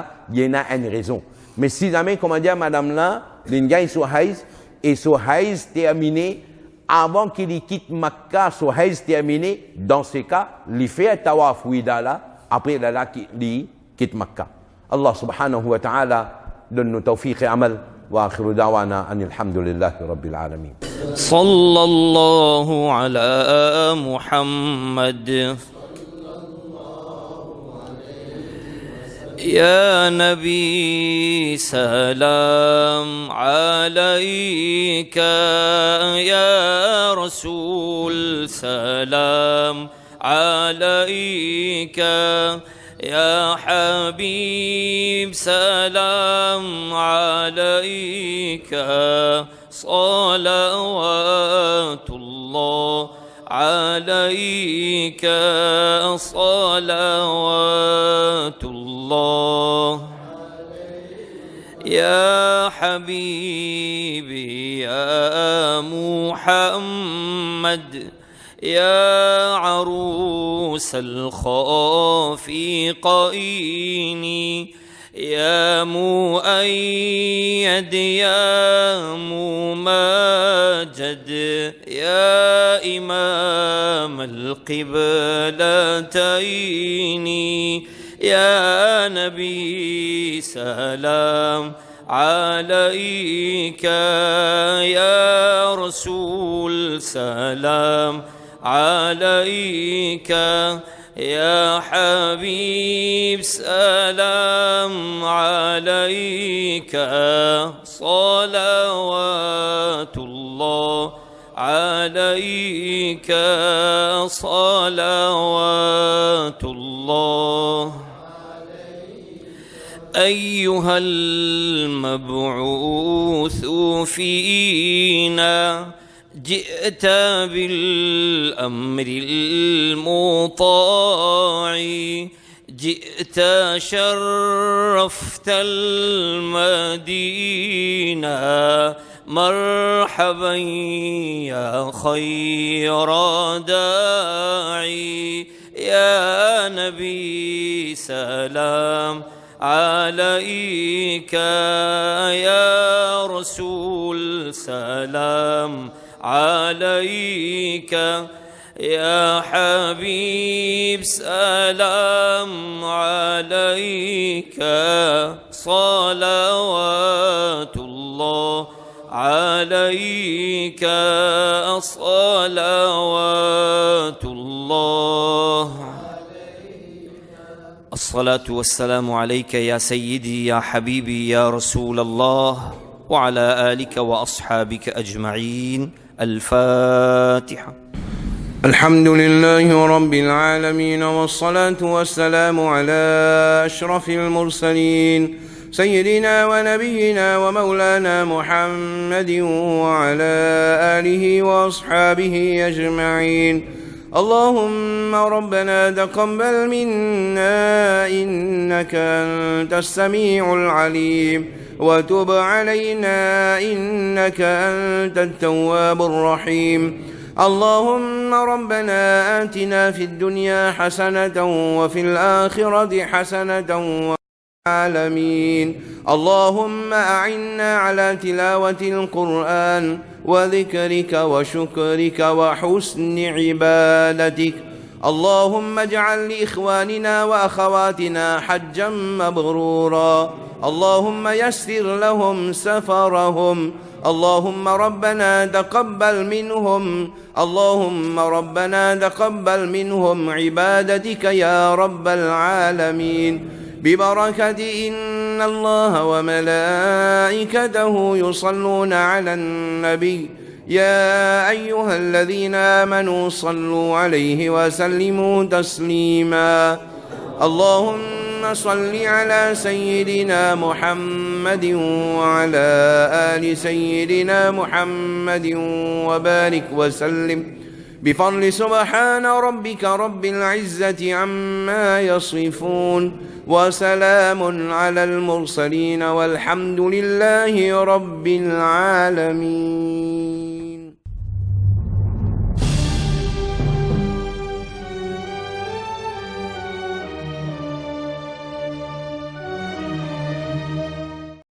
en a une raison. Mais si jamais, comment dire, madame là, il gagne son haïs, et son haïs terminé avant qu'il quitte Makkah, son hajj terminé, dans ce cas, il fait tawaf wida là, après il quitte Makkah. Allah subhanahu wa ta'ala donne-nous tawfiq et amal. وآخر دعوانا أن الحمد لله رب العالمين. صلى الله على محمد يا نبي سلام عليك يا رسول سلام عليك يا حبيب سلام عليك صلوات الله عليك صلوات الله يا حبيبي يا محمد يا عروس الخافقين يا مؤيد يا مماجد يا إمام القبلتين يا نبي سلام عليك يا رسول سلام عليك يا حبيب سلام عليك صلوات الله عليك صلوات الله أيها المبعوث فينا جئت بالأمر المطاع جئت شرفت المدينة مرحبا يا خير داعي يا نبي سلام عليك يا رسول سلام عليك يا حبيب سلام عليك صلوات الله عليك صلوات الله الصلاة والسلام عليك يا سيدي يا حبيبي يا رسول الله وعلى آلك وأصحابك أجمعين. الفاتحة. الحمد لله رب العالمين والصلاة والسلام على أشرف المرسلين سيدنا ونبينا ومولانا محمد وعلى آله وأصحابه أجمعين. اللهم ربنا تقبل منا إنك أنت السميع العليم وتب علينا إنك أنت التواب الرحيم. اللهم ربنا آتنا في الدنيا حسنة وفي الآخرة حسنة العالمين. اللهم أعنا على تلاوة القرآن وذكرك وشكرك وحسن عبادتك. اللهم اجعل لإخواننا وأخواتنا حجا مبرورا. اللهم يسر لهم سفرهم. اللهم ربنا تقبل منهم. اللهم ربنا تقبل منهم عبادتك يا رب العالمين ببركة إن الله وملائكته يصلون على النبي يا أيها الذين آمنوا صلوا عليه وسلموا تسليما. اللهم صل على سيدنا محمد وعلى آل سيدنا محمد وبارك وسلم بفضل سبحان ربك رب العزة عما يصفون وسلام على المرسلين والحمد لله رب العالمين.